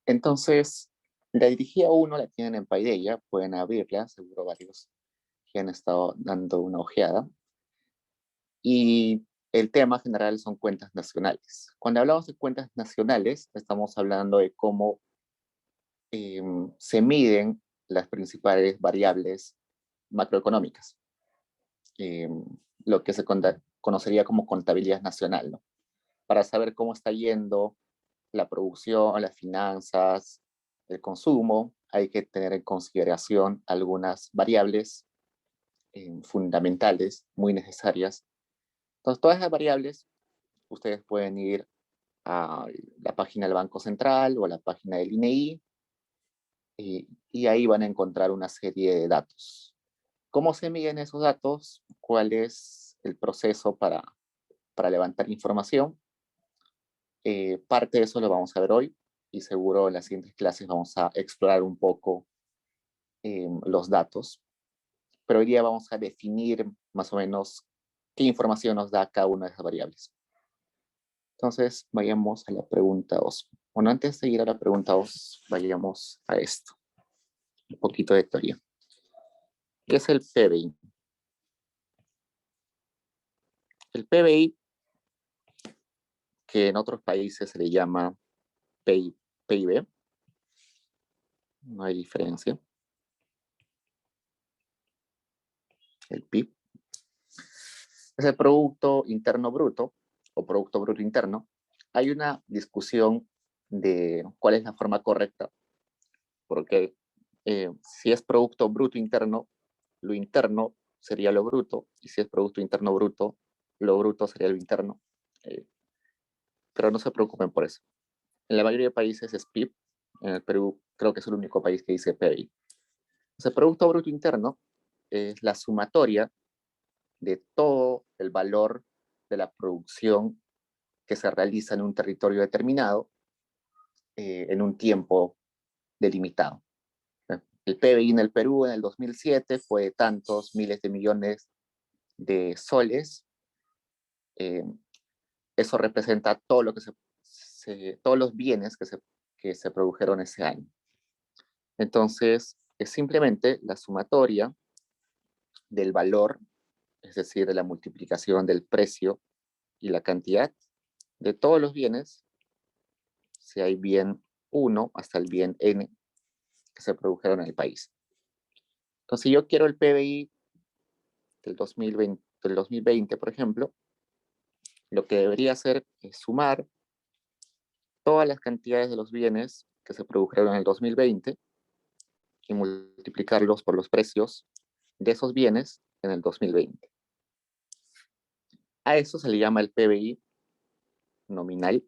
Entonces, la dirigida 1 la tienen en Paideia, pueden abrirla, seguro varios que han estado dando una ojeada. Y el tema general son cuentas nacionales. Cuando hablamos de cuentas nacionales, estamos hablando de cómo se miden las principales variables macroeconómicas, eh, lo que se conocería como contabilidad nacional, ¿no? Para saber cómo está yendo la producción, las finanzas, el consumo, hay que tener en consideración algunas variables fundamentales, muy necesarias. Entonces, todas esas variables, ustedes pueden ir a la página del Banco Central o a la página del INEI y ahí van a encontrar una serie de datos. ¿Cómo se miden esos datos? ¿Cuál es el proceso para levantar información? Parte de eso lo vamos a ver hoy y seguro en las siguientes clases vamos a explorar un poco los datos, pero hoy día vamos a definir más o menos qué información nos da cada una de esas variables. Entonces, vayamos a la pregunta 2. Bueno, antes de ir a la pregunta 2, vayamos a esto, un poquito de teoría. ¿Qué es el PBI? El PBI, que en otros países se le llama PIB, no hay diferencia. El PIB es el Producto Interno Bruto o Producto Bruto Interno. Hay una discusión de cuál es la forma correcta, porque si es Producto Bruto Interno, lo interno sería lo bruto, y si es Producto Interno Bruto, lo bruto sería lo interno. Pero no se preocupen por eso. En la mayoría de países es PIB, en el Perú creo que es el único país que dice PBI. El Producto Bruto Interno es la sumatoria de todo el valor de la producción que se realiza en un territorio determinado en un tiempo delimitado. El PBI en el Perú en el 2007 fue de tantos miles de millones de soles. Eso representa todo lo que todos los bienes que se produjeron ese año. Entonces, es simplemente la sumatoria del valor, es decir, de la multiplicación del precio y la cantidad de todos los bienes, si hay bien 1 hasta el bien n que se produjeron en el país. Entonces, si yo quiero el PBI del 2020, por ejemplo, lo que debería hacer es sumar todas las cantidades de los bienes que se produjeron en el 2020 y multiplicarlos por los precios de esos bienes en el 2020. A eso se le llama el PBI nominal.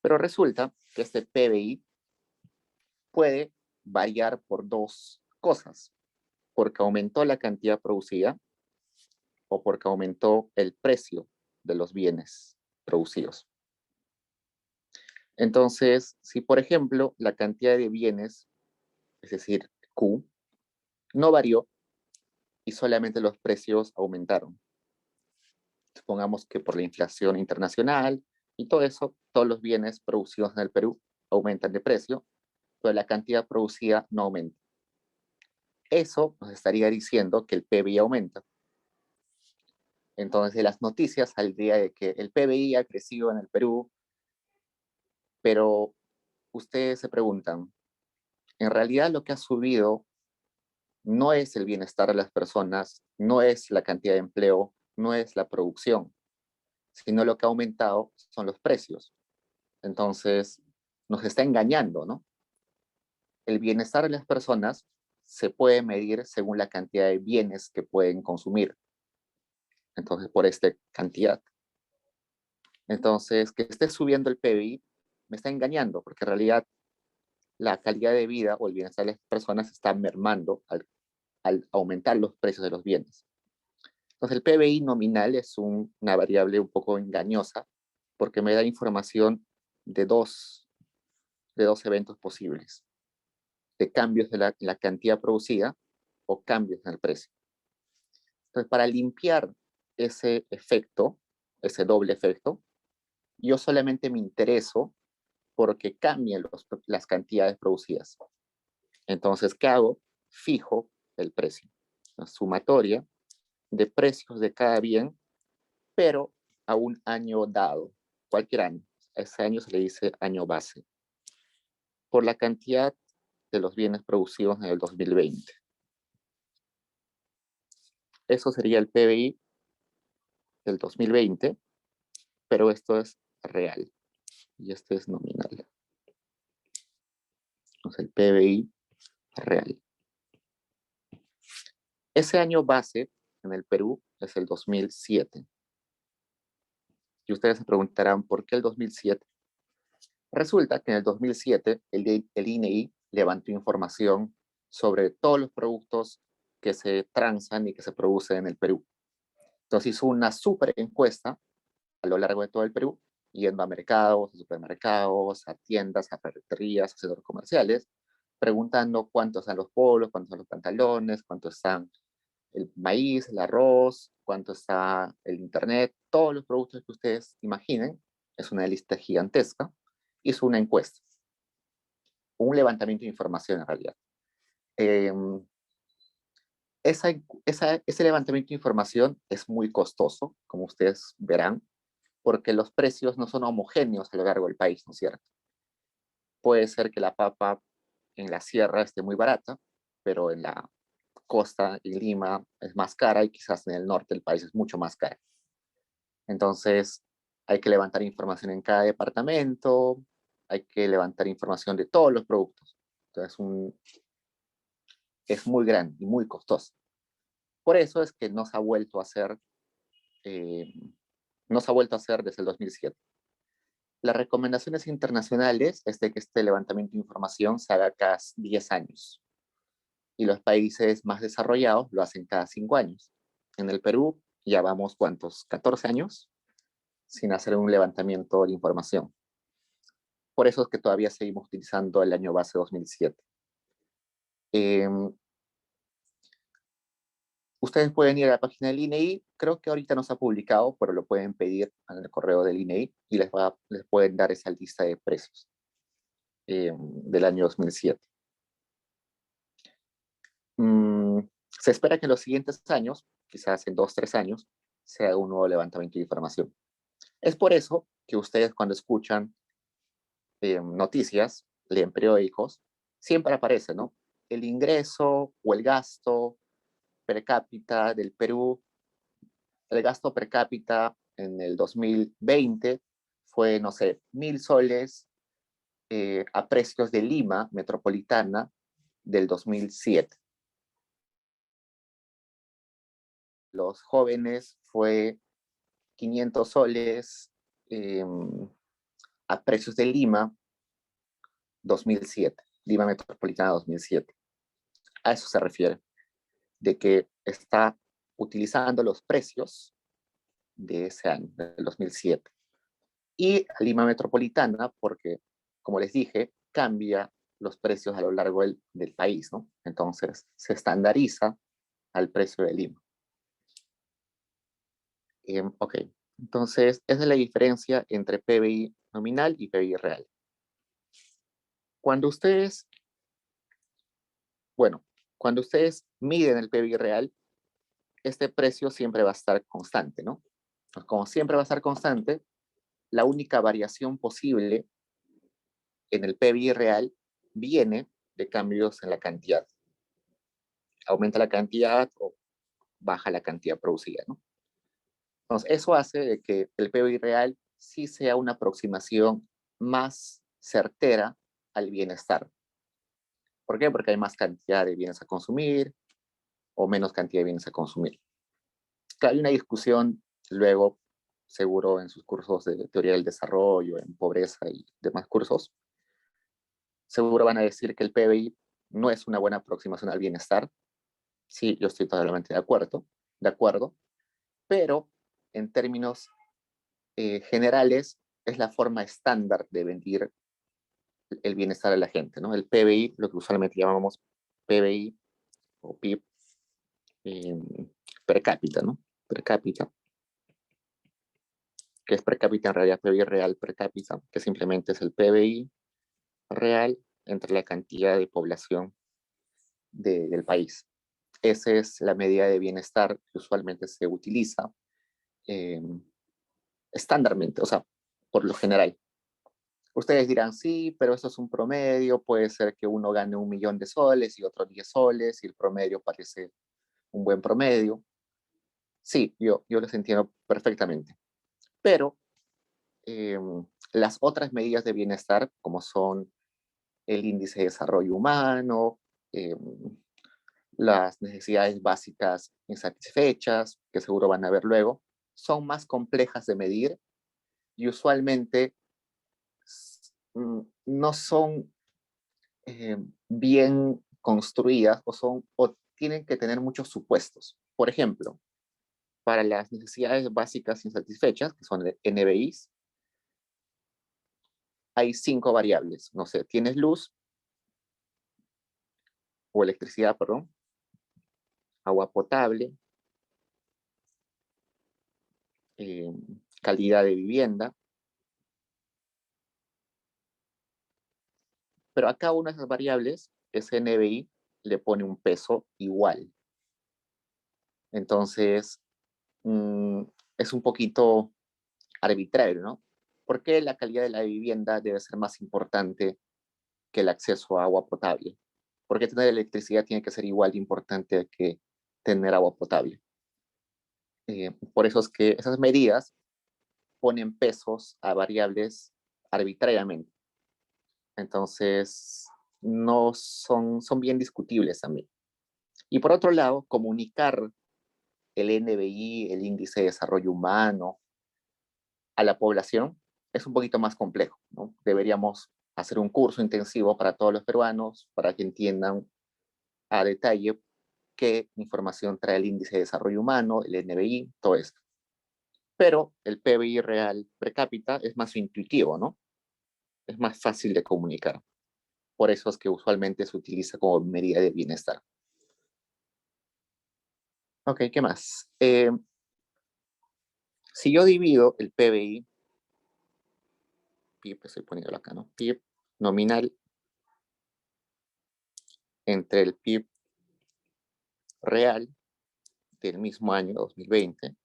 Pero resulta que este PBI puede variar por dos cosas, porque aumentó la cantidad producida o porque aumentó el precio de los bienes producidos. Entonces, si por ejemplo la cantidad de bienes, es decir, Q, no varió y solamente los precios aumentaron, supongamos que por la inflación internacional y todo eso, todos los bienes producidos en el Perú aumentan de precio, pero la cantidad producida no aumenta. Eso nos estaría diciendo que el PBI aumenta. Entonces, de las noticias saldría de que el PBI ha crecido en el Perú, pero ustedes se preguntan, en realidad lo que ha subido no es el bienestar de las personas, no es la cantidad de empleo, no es la producción, sino lo que ha aumentado son los precios. Entonces, nos está engañando, ¿no? El bienestar de las personas se puede medir según la cantidad de bienes que pueden consumir. Entonces, por esta cantidad. Entonces, que esté subiendo el PBI me está engañando, porque en realidad la calidad de vida o el bienestar de las personas está mermando al aumentar los precios de los bienes. Entonces, el PBI nominal es una variable un poco engañosa, porque me da información de dos eventos posibles, de cambios de la cantidad producida o cambios en el precio. Entonces, para limpiar ese efecto, ese doble efecto, yo solamente me intereso porque cambian las cantidades producidas. Entonces, ¿qué hago? Fijo el precio, la sumatoria de precios de cada bien, pero a un año dado, cualquier año. A ese año se le dice año base, por la cantidad de los bienes producidos en el 2020. Eso sería el PBI del 2020, pero esto es real y este es nominal. Entonces, el PBI real. Ese año base en el Perú es el 2007. Y ustedes se preguntarán, ¿por qué el 2007? Resulta que en el 2007 el INEI levantó información sobre todos los productos que se transan y que se producen en el Perú. Entonces hizo una súper encuesta a lo largo de todo el Perú, yendo a mercados, a supermercados, a tiendas, a ferreterías, a centros comerciales, preguntando cuántos están los polos, cuántos son los pantalones, cuántos están el maíz, el arroz, cuánto está el internet, todos los productos que ustedes imaginen. Es una lista gigantesca. Hizo una encuesta, un levantamiento de información en realidad. Eh, ese levantamiento de información es muy costoso, como ustedes verán, porque los precios no son homogéneos a lo largo del país, ¿no es cierto? Puede ser que la papa en la sierra esté muy barata, pero en la costa, en Lima, es más cara y quizás en el norte del país es mucho más cara. Entonces, hay que levantar información en cada departamento, hay que levantar información de todos los productos. Entonces, es muy grande y muy costoso. Por eso es que no se ha vuelto a hacer, no se ha vuelto a hacer desde el 2007. Las recomendaciones internacionales es de que este levantamiento de información se haga cada 10 años. Y los países más desarrollados lo hacen cada 5 años. En el Perú ya vamos, ¿cuántos? 14 años sin hacer un levantamiento de información. Por eso es que todavía seguimos utilizando el año base 2007. Ustedes pueden ir a la página del INEI, creo que ahorita no se ha publicado, pero lo pueden pedir en el correo del INEI y les pueden dar esa lista de precios del año 2007. Se espera que en los siguientes años, quizás en 2, 3 años, se haga un nuevo levantamiento de información. Es por eso que ustedes cuando escuchan noticias, leen periódicos, siempre aparece, ¿no? El ingreso o el gasto per cápita del Perú, el gasto per cápita en el 2020 fue, no sé, 1.000 soles a precios de Lima metropolitana del 2007. Los jóvenes fue 500 soles a precios de Lima 2007, Lima metropolitana 2007. A eso se refiere, de que está utilizando los precios de ese año, del 2007. Y Lima metropolitana, porque, como les dije, cambia los precios a lo largo del país, ¿no? Entonces, se estandariza al precio de Lima. Ok, entonces, esa es la diferencia entre PBI nominal y PBI real. Cuando ustedes, bueno, cuando ustedes miden el PBI real, este precio siempre va a estar constante, ¿no? Como siempre va a estar constante, la única variación posible en el PBI real viene de cambios en la cantidad. Aumenta la cantidad o baja la cantidad producida, ¿no? Entonces, eso hace de que el PBI real sí sea una aproximación más certera al bienestar. ¿Por qué? Porque hay más cantidad de bienes a consumir o menos cantidad de bienes a consumir. Claro, hay una discusión luego, seguro en sus cursos de teoría del desarrollo, en pobreza y demás cursos, seguro van a decir que el PBI no es una buena aproximación al bienestar. Sí, yo estoy totalmente de acuerdo, pero en términos generales es la forma estándar de medir el bienestar de la gente, ¿no? El PBI, lo que usualmente llamamos PBI o PIB per cápita, ¿no? Per cápita. que es per cápita, en realidad PBI real per cápita, que simplemente es el PBI real entre la cantidad de población del país. Esa es la medida de bienestar que usualmente se utiliza eh, estándarmente, o sea, por lo general. Ustedes dirán, sí, pero eso es un promedio, puede ser que uno gane 1 millón de soles y otro 10 soles, y el promedio parece un buen promedio. Sí, yo los entiendo perfectamente. Pero eh, las otras medidas de bienestar, como son el índice de desarrollo humano, eh, las necesidades básicas insatisfechas, que seguro van a ver luego, son más complejas de medir y usualmente no son bien construidas o tienen que tener muchos supuestos. Por ejemplo, para las necesidades básicas insatisfechas, que son NBIs, hay 5 variables. No sé, tienes luz o electricidad, perdón, agua potable, eh, calidad de vivienda, pero a cada una de esas variables, ese NBI le pone un peso igual. Entonces, mmm, es un poquito arbitrario, ¿no? ¿Por qué la calidad de la vivienda debe ser más importante que el acceso a agua potable? ¿Por qué tener electricidad tiene que ser igual de importante que tener agua potable? Por eso es que esas medidas ponen pesos a variables arbitrariamente. Entonces, no son bien discutibles también. Y por otro lado, comunicar el NBI, el índice de desarrollo humano, a la población es un poquito más complejo, ¿no? Deberíamos hacer un curso intensivo para todos los peruanos, para que entiendan a detalle qué información trae el índice de desarrollo humano, el NBI, todo esto. Pero el PBI real per cápita es más intuitivo, ¿no? Es más fácil de comunicar. Por eso es que usualmente se utiliza como medida de bienestar. Ok, ¿qué más? Si yo divido el PBI, PIB, estoy poniéndolo acá, ¿no? PIB nominal entre el PIB real del mismo año 2020,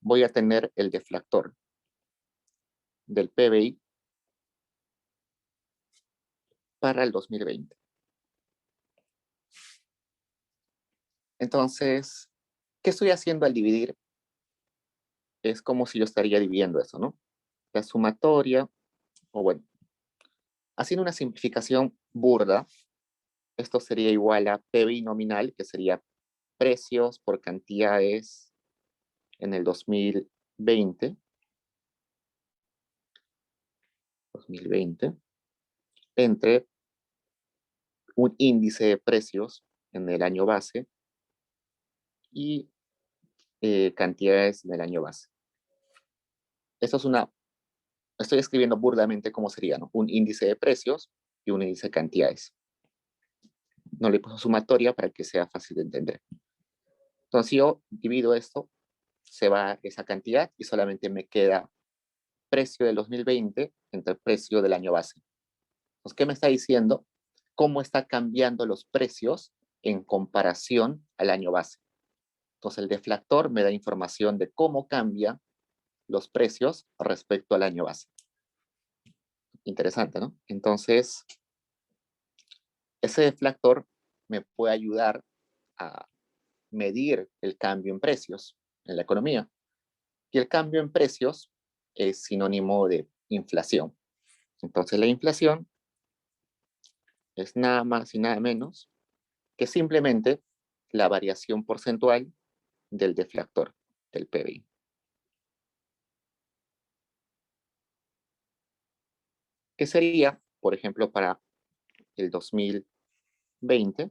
voy a tener el deflactor del PBI para el 2020. Entonces, ¿qué estoy haciendo al dividir? Es como si yo estaría dividiendo eso, ¿no? La sumatoria, o bueno, haciendo una simplificación burda, esto sería igual a PBI nominal, que sería precios por cantidades en el 2020, entre un índice de precios en el año base y cantidades en el año base. Esto es estoy escribiendo burdamente cómo sería, ¿no? Un índice de precios y un índice de cantidades. No le puse sumatoria para que sea fácil de entender. Entonces, si yo divido esto, se va esa cantidad y solamente me queda precio del 2020 entre precio del año base. Entonces, ¿qué me está diciendo? Cómo está cambiando los precios en comparación al año base. Entonces, el deflactor me da información de cómo cambia los precios respecto al año base. Interesante, ¿no? Entonces, ese deflactor me puede ayudar a medir el cambio en precios en la economía. Y el cambio en precios es sinónimo de inflación. Entonces, la inflación es nada más y nada menos que simplemente la variación porcentual del deflactor del PBI. ¿Qué sería, por ejemplo, para el 2020?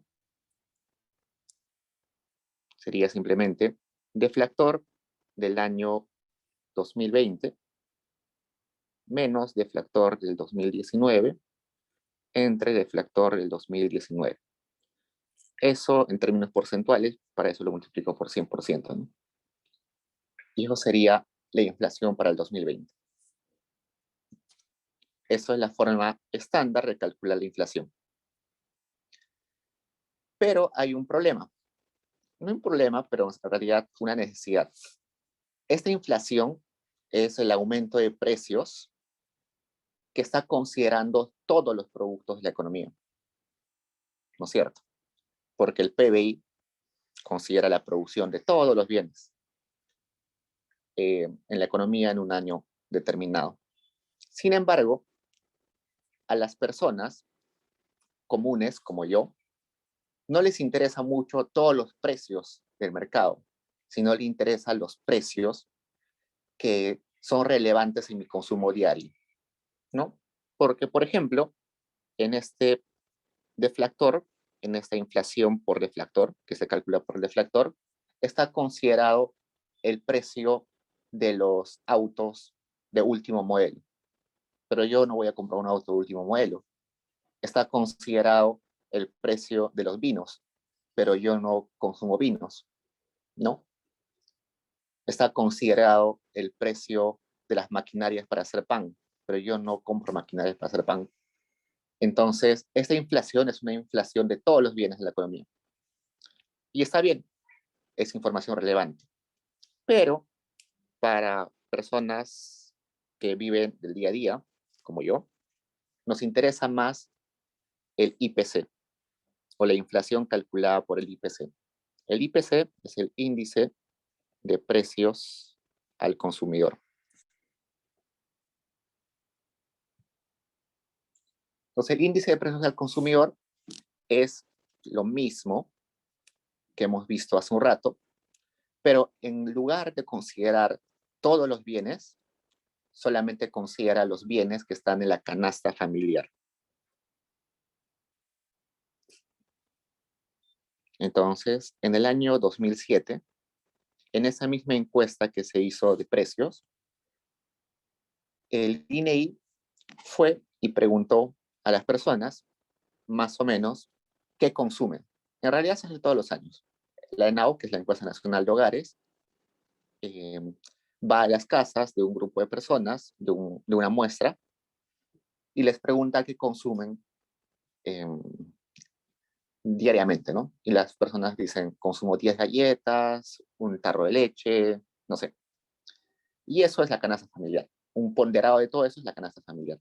Sería simplemente deflactor del año 2020 menos deflactor del 2019 entre deflactor del 2019. Eso en términos porcentuales, para eso lo multiplico por 100%, ¿no? Y eso sería la inflación para el 2020. Eso es la forma estándar de calcular la inflación. Pero hay un problema. No un problema, pero en realidad una necesidad. Esta inflación es el aumento de precios que está considerando todos los productos de la economía. ¿No es cierto? Porque el PBI considera la producción de todos los bienes en la economía en un año determinado. Sin embargo, a las personas comunes como yo, no les interesa mucho todos los precios del mercado, sino les interesan los precios que son relevantes en mi consumo diario, ¿no? Porque, por ejemplo, en este deflactor, en esta inflación por deflactor, que se calcula por deflactor, está considerado el precio de los autos de último modelo. Pero yo no voy a comprar un auto de último modelo. Está considerado el precio de los vinos, pero yo no consumo vinos, ¿no? Está considerado el precio de las maquinarias para hacer pan, pero yo no compro maquinarias para hacer pan. Entonces, esta inflación es una inflación de todos los bienes de la economía. Y está bien, es información relevante. Pero para personas que viven del día a día, como yo, nos interesa más el IPC o la inflación calculada por el IPC. El IPC es el índice de precios al consumidor. Entonces, el índice de precios al consumidor es lo mismo que hemos visto hace un rato, pero en lugar de considerar todos los bienes, solamente considera los bienes que están en la canasta familiar. Entonces, en el año 2007, en esa misma encuesta que se hizo de precios, el INEI fue y preguntó a las personas, más o menos, qué consumen. En realidad se hace todos los años. La ENAO, que es la Encuesta Nacional de Hogares, eh, va a las casas de un grupo de personas, de una muestra, y les pregunta qué consumen eh, diariamente, ¿no? Y las personas dicen, consumo 10 galletas, un tarro de leche, no sé. Y eso es la canasta familiar. Un ponderado de todo eso es la canasta familiar.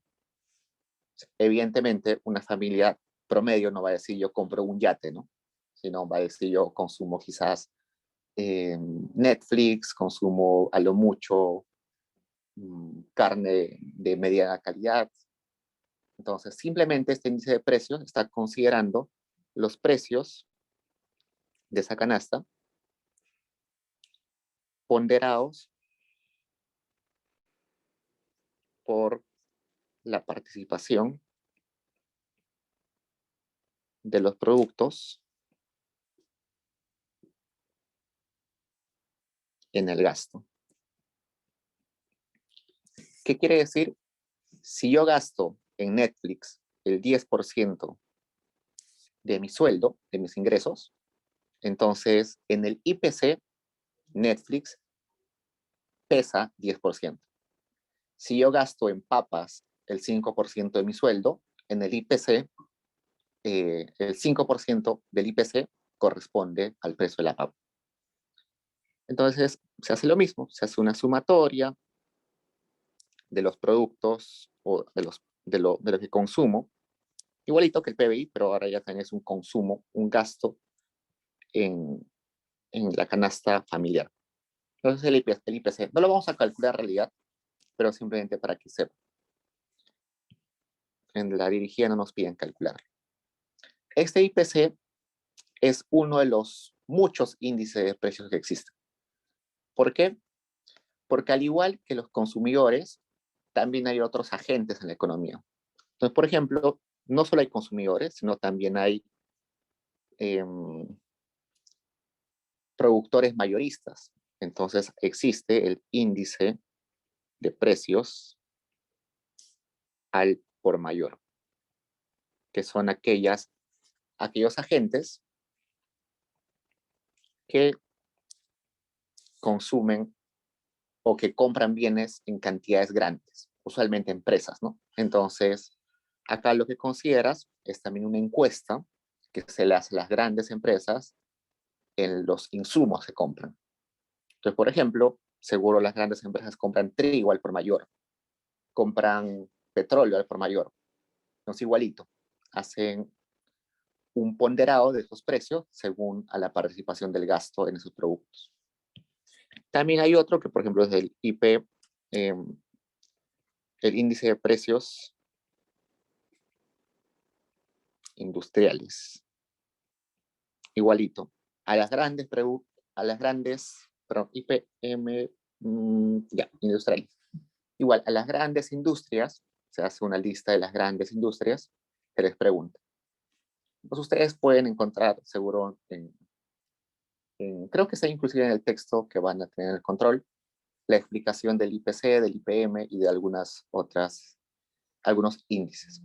Evidentemente, una familia promedio no va a decir yo compro un yate, ¿no? Sino va a decir yo consumo quizás Netflix, consumo a lo mucho carne de mediana calidad. Entonces, simplemente este índice de precios está considerando los precios de esa canasta ponderados por la participación de los productos en el gasto. ¿Qué quiere decir? Si yo gasto en Netflix el 10% de mi sueldo, de mis ingresos, entonces en el IPC, Netflix pesa 10%. Si yo gasto en papas el 5% de mi sueldo, en el IPC, el 5% del IPC corresponde al precio de la papa. Entonces, se hace lo mismo, se hace una sumatoria de los productos o de lo que consumo, igualito que el PBI, pero ahora ya también es un consumo, un gasto en, en la canasta familiar. Entonces, el IPC no lo vamos a calcular en realidad, pero simplemente para que sepa. En la dirigida no nos piden calcular. Este IPC es uno de los muchos índices de precios que existen. ¿Por qué? Porque al igual que los consumidores, también hay otros agentes en la economía. Entonces, por ejemplo, no solo hay consumidores, sino también hay eh, productores mayoristas. Entonces, existe el índice de precios al por mayor, que son aquellos agentes que consumen o que compran bienes en cantidades grandes, usualmente empresas, ¿no? Entonces, acá lo que consideras es también una encuesta que se le hace a las grandes empresas en los insumos que compran. Entonces, por ejemplo, seguro las grandes empresas compran trigo al por mayor, compran petróleo al por mayor, no es igualito. Hacen un ponderado de esos precios según a la participación del gasto en esos productos. También hay otro que, por ejemplo, es el IP, el índice de precios industriales. Igualito. A las grandes, perdón, IPM, ya, industriales. Igual, a las grandes industrias, se hace una lista de las grandes industrias que les pregunta. Pues ustedes pueden encontrar, seguro, creo que está inclusive en el texto que van a tener el control, la explicación del IPC, del IPM y de algunos índices.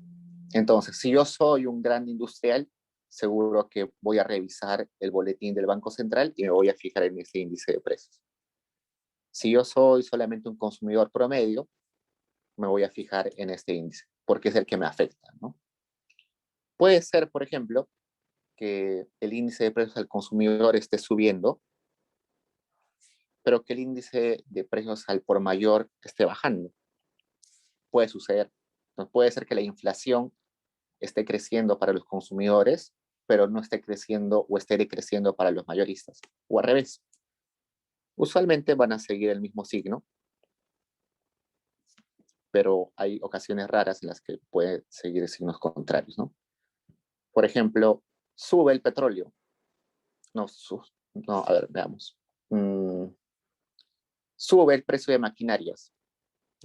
Entonces, si yo soy un gran industrial, seguro que voy a revisar el boletín del Banco Central y me voy a fijar en ese índice de precios. Si yo soy solamente un consumidor promedio, me voy a fijar en este índice, porque es el que me afecta, ¿no? Puede ser, por ejemplo, que el índice de precios al consumidor esté subiendo, pero que el índice de precios al por mayor esté bajando. Puede suceder. Entonces, puede ser que la inflación esté creciendo para los consumidores, pero no esté creciendo o esté decreciendo para los mayoristas, o al revés. Usualmente van a seguir el mismo signo, pero hay ocasiones raras en las que puede seguir signos contrarios, ¿no? Por ejemplo, sube el petróleo. No, no, a ver, veamos. Sube el precio de maquinarias,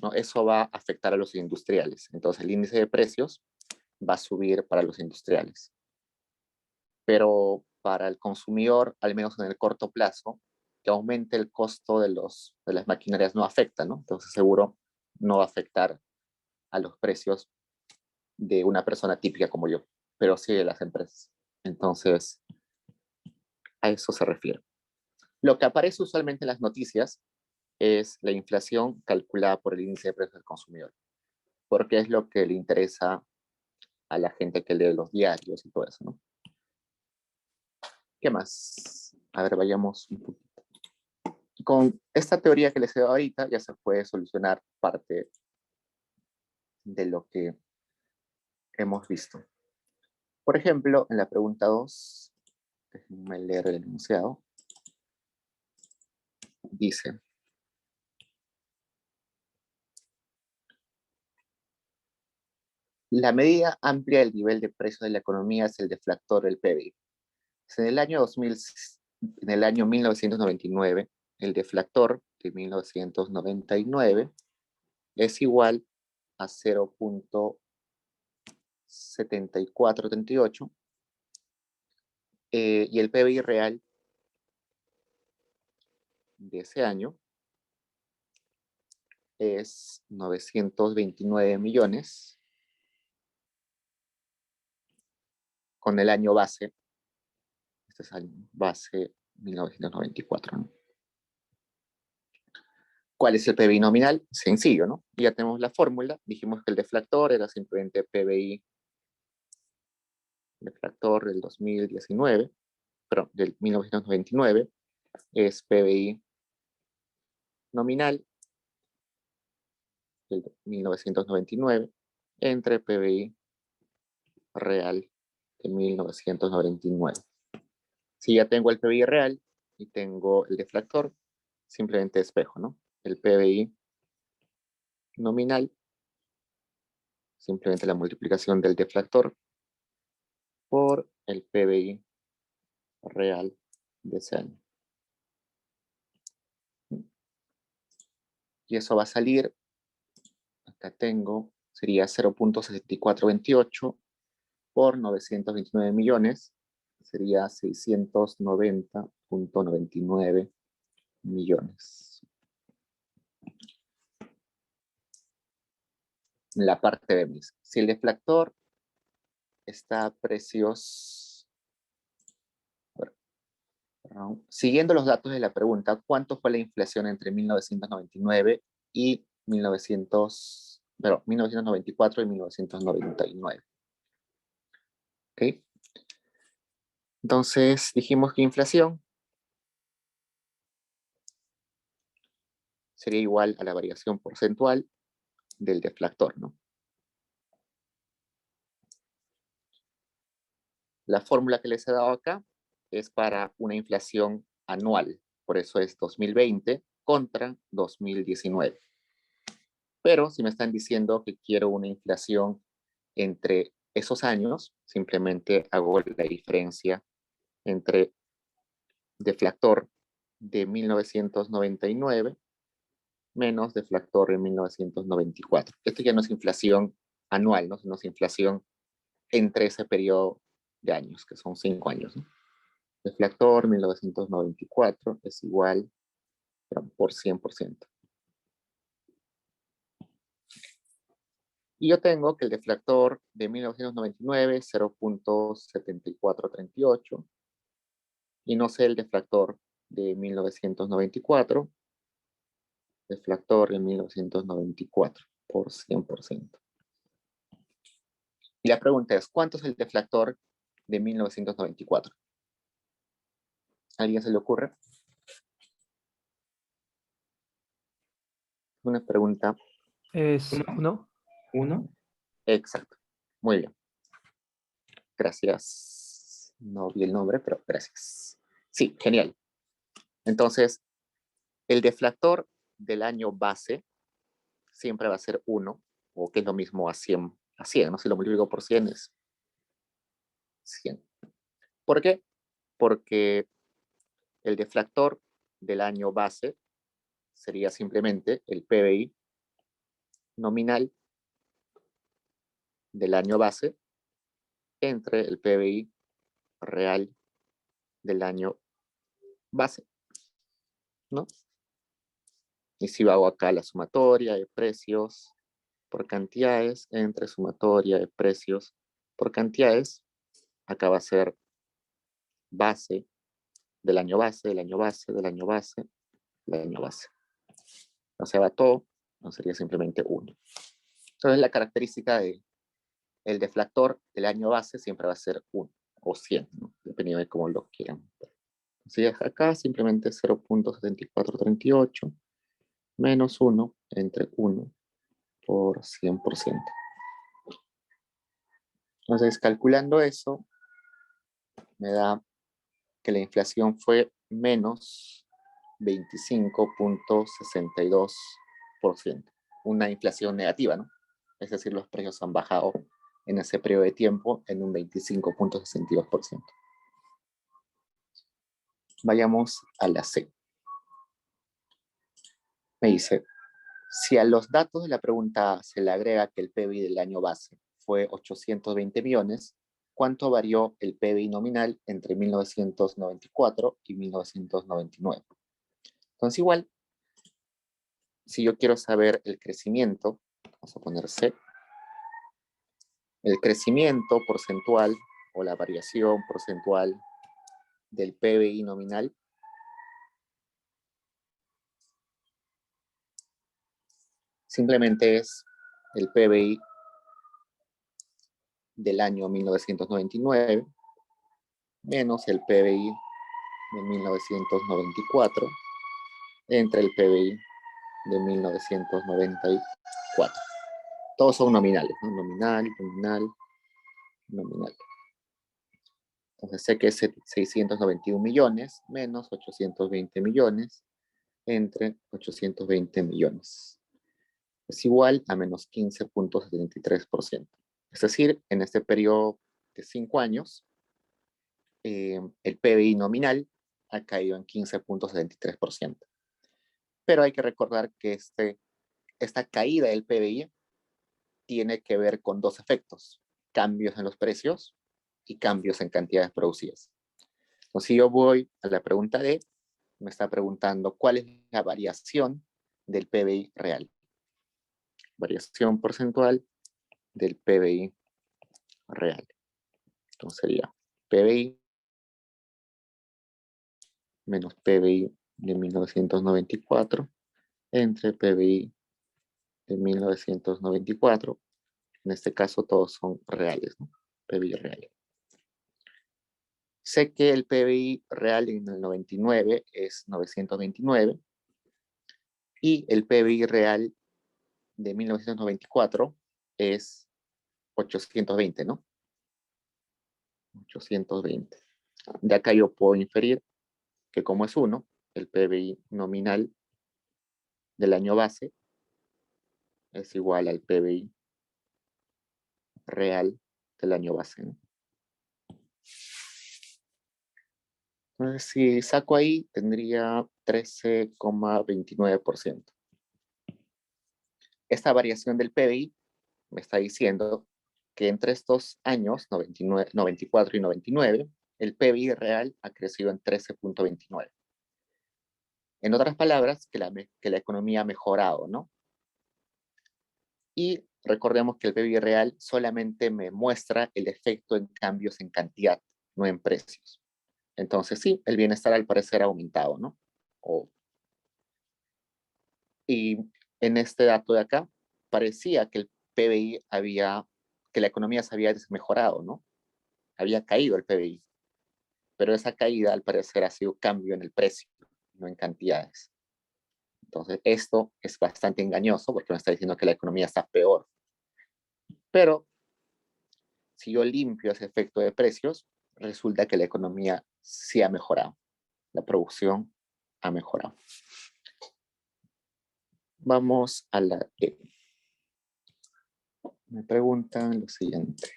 ¿no? Eso va a afectar a los industriales. Entonces, el índice de precios va a subir para los industriales. Pero para el consumidor, al menos en el corto plazo, que aumente el costo de las maquinarias no afecta, ¿no? Entonces, seguro no va a afectar a los precios de una persona típica como yo, pero sí de las empresas. Entonces, a eso se refiere. Lo que aparece usualmente en las noticias es la inflación calculada por el índice de precios del consumidor, porque es lo que le interesa a la gente que lee los diarios y todo eso, ¿no? ¿Qué más? A ver, vayamos un poquito. Con esta teoría que les he dado ahorita ya se puede solucionar parte de lo que hemos visto. Por ejemplo, en la pregunta 2, déjenme leer el enunciado, dice: la medida amplia del nivel de precios de la economía es el deflactor del PBI. En el año 2000, en el año 1999, el deflactor de 1999 es igual a 0.7438 y el PBI real de ese año es 929 millones con el año base, este es el año base 1994, ¿no? ¿Cuál es el PBI nominal? Sencillo, ¿no? Ya tenemos la fórmula, dijimos que el deflactor era simplemente PBI deflactor del 2019, pero del 1999, es PBI nominal del 1999 entre PBI real de 1999. Si ya tengo el PBI real y tengo el deflactor, simplemente espejo, ¿no? El PBI nominal, simplemente la multiplicación del deflactor por el PBI real de ese año. Y eso va a salir, acá tengo, sería 0.6428 por 929 millones, sería 690.99 millones. La parte de mis. Si el deflactor está a precios, Siguiendo los datos de la pregunta, ¿cuánto fue la inflación entre 1999 y 1994 y 1999? ¿Ok? Entonces, dijimos que inflación sería igual a la variación porcentual del deflactor, ¿no? La fórmula que les he dado acá es para una inflación anual, por eso es 2020 contra 2019. Pero si me están diciendo que quiero una inflación entre esos años, simplemente hago la diferencia entre deflactor de 1999 menos deflactor de 1994. Esto ya no es inflación anual, ¿no? Sino es inflación entre ese periodo de años, que son 5 años, ¿no? Deflactor 1994 es igual por 100%. Y yo tengo que el deflactor de 1999 es 0.7438 y no sé el deflactor de 1994, deflactor de 1994 por 100%. Y la pregunta es, ¿cuánto es el deflactor de 1994? ¿A alguien se le ocurre? Una pregunta. Es 1. 1. Exacto. Muy bien. Gracias. No vi el nombre, pero gracias. Sí, genial. Entonces, el deflactor del año base siempre va a ser 1, o que es lo mismo a 100, ¿no? Si lo multiplico por 100 es 100. ¿Por qué? Porque el deflactor del año base sería simplemente el PBI nominal del año base entre el PBI real del año base, ¿no? Y si hago acá la sumatoria de precios por cantidades entre sumatoria de precios por cantidades, acá va a ser base del año base, del año base, del año base, del año base. No se va todo, no sería simplemente 1. Entonces la característica del deflactor del año base siempre va a ser 1 o 100, ¿no? Dependiendo de cómo lo quieran. Entonces acá simplemente 0.7438 menos 1 entre 1 por 100%. Entonces, calculando eso, me da que la inflación fue menos 25.62%. Una inflación negativa, ¿no? Es decir, los precios han bajado en ese periodo de tiempo en un 25.62%. Vayamos a la C. Me dice, si a los datos de la pregunta A se le agrega que el PBI del año base fue 820 millones, ¿cuánto varió el PBI nominal entre 1994 y 1999? Entonces igual, si yo quiero saber el crecimiento, vamos a poner C, el crecimiento porcentual o la variación porcentual del PBI nominal simplemente es el PBI del año 1999 menos el PBI de 1994 entre el PBI de 1994. Todos son nominales, ¿no? Nominal, nominal, nominal. Entonces sé que es 691 millones menos 820 millones entre 820 millones. Es igual a menos 15.73%. Es decir, en este periodo de 5 años, el PBI nominal ha caído en 15.73%. Pero hay que recordar que esta caída del PBI tiene que ver con dos efectos: cambios en los precios y cambios en cantidades producidas. Entonces, si yo voy a la pregunta D, me está preguntando cuál es la variación del PBI real. Variación porcentual del PBI real. Entonces sería PBI menos PBI de 1994 entre PBI de 1994. En este caso todos son reales, ¿no? PBI real. Sé que el PBI real en el 99 es 929 y el PBI real de 1994 es 820, ¿no? 820. De acá yo puedo inferir que como es 1, el PBI nominal del año base es igual al PBI real del año base, ¿no? Entonces, si saco ahí, tendría 13,29%. Esta variación del PBI me está diciendo que entre estos años, 99, 94 y 99, el PBI real ha crecido en 13,29. En otras palabras, que la economía ha mejorado, ¿no? Y recordemos que el PBI real solamente me muestra el efecto en cambios en cantidad, no en precios. Entonces sí, el bienestar al parecer ha aumentado, ¿no? Y en este dato de acá, parecía que el PBI que la economía se había mejorado, ¿no? Había caído el PBI, pero esa caída al parecer ha sido cambio en el precio, no en cantidades. Entonces esto es bastante engañoso porque me está diciendo que la economía está peor. Pero si yo limpio ese efecto de precios, resulta que la economía sí ha mejorado. La producción ha mejorado. Vamos a la E. Me preguntan lo siguiente.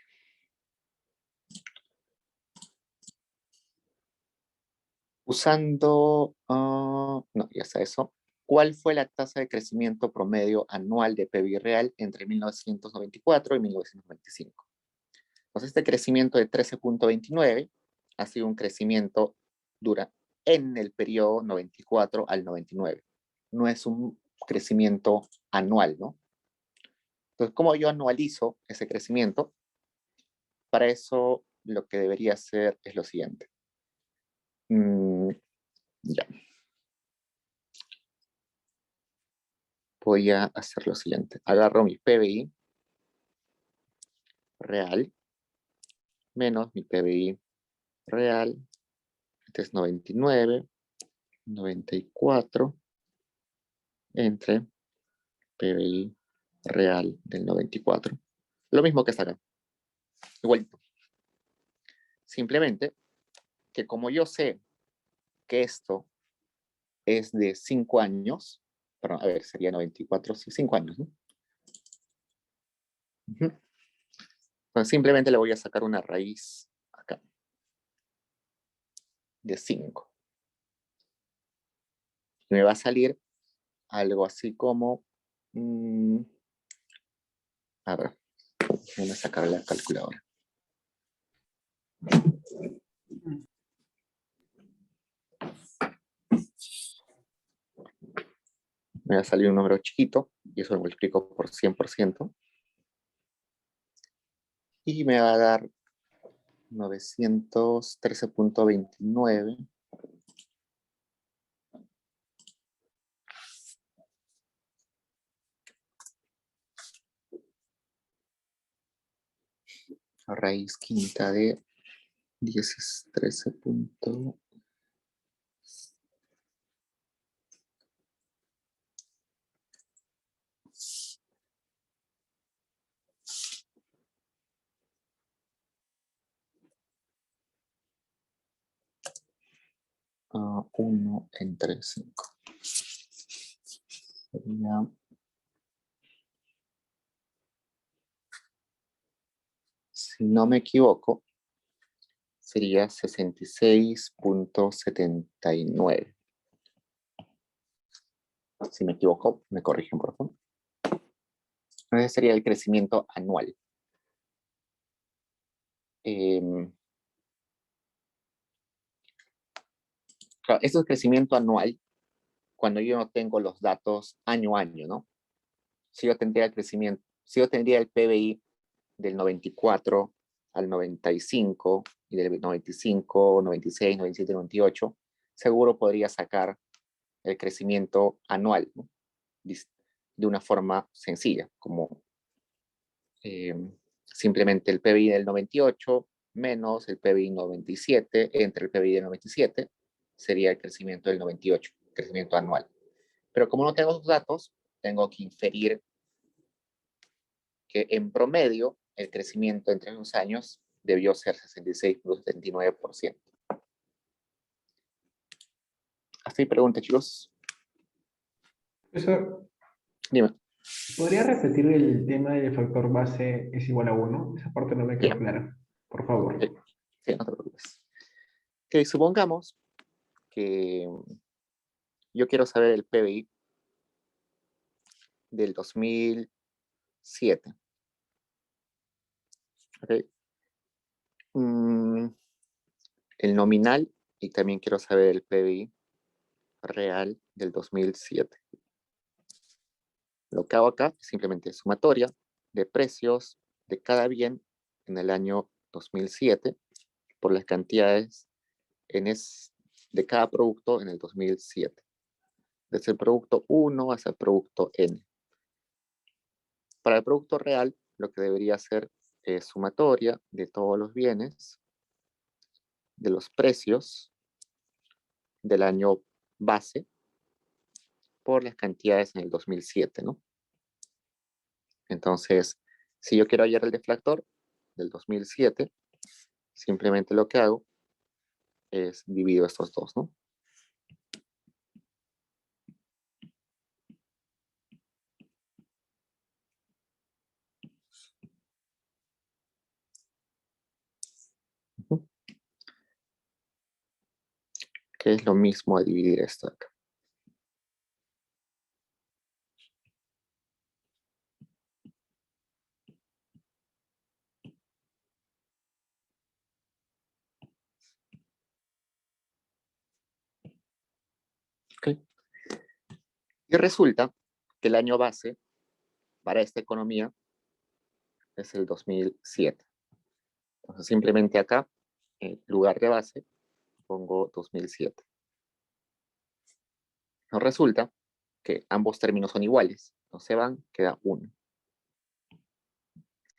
Usando, no, ya está eso. ¿Cuál fue la tasa de crecimiento promedio anual de PIB real entre 1994 y 1995? Pues este crecimiento de 13,29 ha sido un crecimiento en el periodo 94 al 99. No es un crecimiento anual, ¿no? Entonces, ¿cómo yo anualizo ese crecimiento? Para eso, lo que debería hacer es lo siguiente. Ya. Voy a hacer lo siguiente. Agarro mi PBI real menos mi PBI real. Este es 99, 94 entre PBI real del 94. Lo mismo que está acá. Igualito. Simplemente que como yo sé que esto es de 5 años, perdón, a ver, sería 94, sí, 5 años, ¿no? Entonces simplemente le voy a sacar una raíz acá de 5. Y me va a salir algo así como, a ver, voy a sacar la calculadora. Me va a salir un número chiquito y eso lo multiplico por 100%. Y me va a dar 913,29. A raíz quinta de 13. Uh, 1 entre 5. Sería si no me equivoco, sería 66,79. Si me equivoco, me corrigen, por favor. Ese sería el crecimiento anual. Claro, esto es crecimiento anual cuando yo no tengo los datos año a año, ¿no? Si yo tendría el crecimiento, si yo tendría el PBI del 94 al 95 y del 95, 96, 97, 98, seguro podría sacar el crecimiento anual, ¿no? De una forma sencilla, como simplemente el PBI del 98 menos el PBI 97 entre el PBI del 97 sería el crecimiento del 98, crecimiento anual. Pero como no tengo esos datos, tengo que inferir que en promedio el crecimiento entre los años debió ser 66,79%. Así pregunta, chicos. Profesor, Dime. ¿podría repetir el tema del factor base es igual a 1? Esa parte no me quedó Yeah. clara, por favor. Sí. Sí, no te preocupes. Ok, supongamos que yo quiero saber el PBI del 2007. Okay. El nominal y también quiero saber el PBI real del 2007. Lo que hago acá es simplemente sumatoria de precios de cada bien en el año 2007 por las cantidades de cada producto en el 2007. Desde el producto 1 hasta el producto N. Para el producto real, lo que debería hacer es sumatoria de todos los bienes, de los precios del año base por las cantidades en el 2007, ¿no? Entonces, si yo quiero hallar el deflactor del 2007, simplemente lo que hago es divido estos dos, ¿no? Que es lo mismo a dividir esto acá. Okay. Y resulta que el año base para esta economía es el 2007. Entonces simplemente acá, en lugar de base, pongo 2007. Nos resulta que ambos términos son iguales. No se van, queda 1.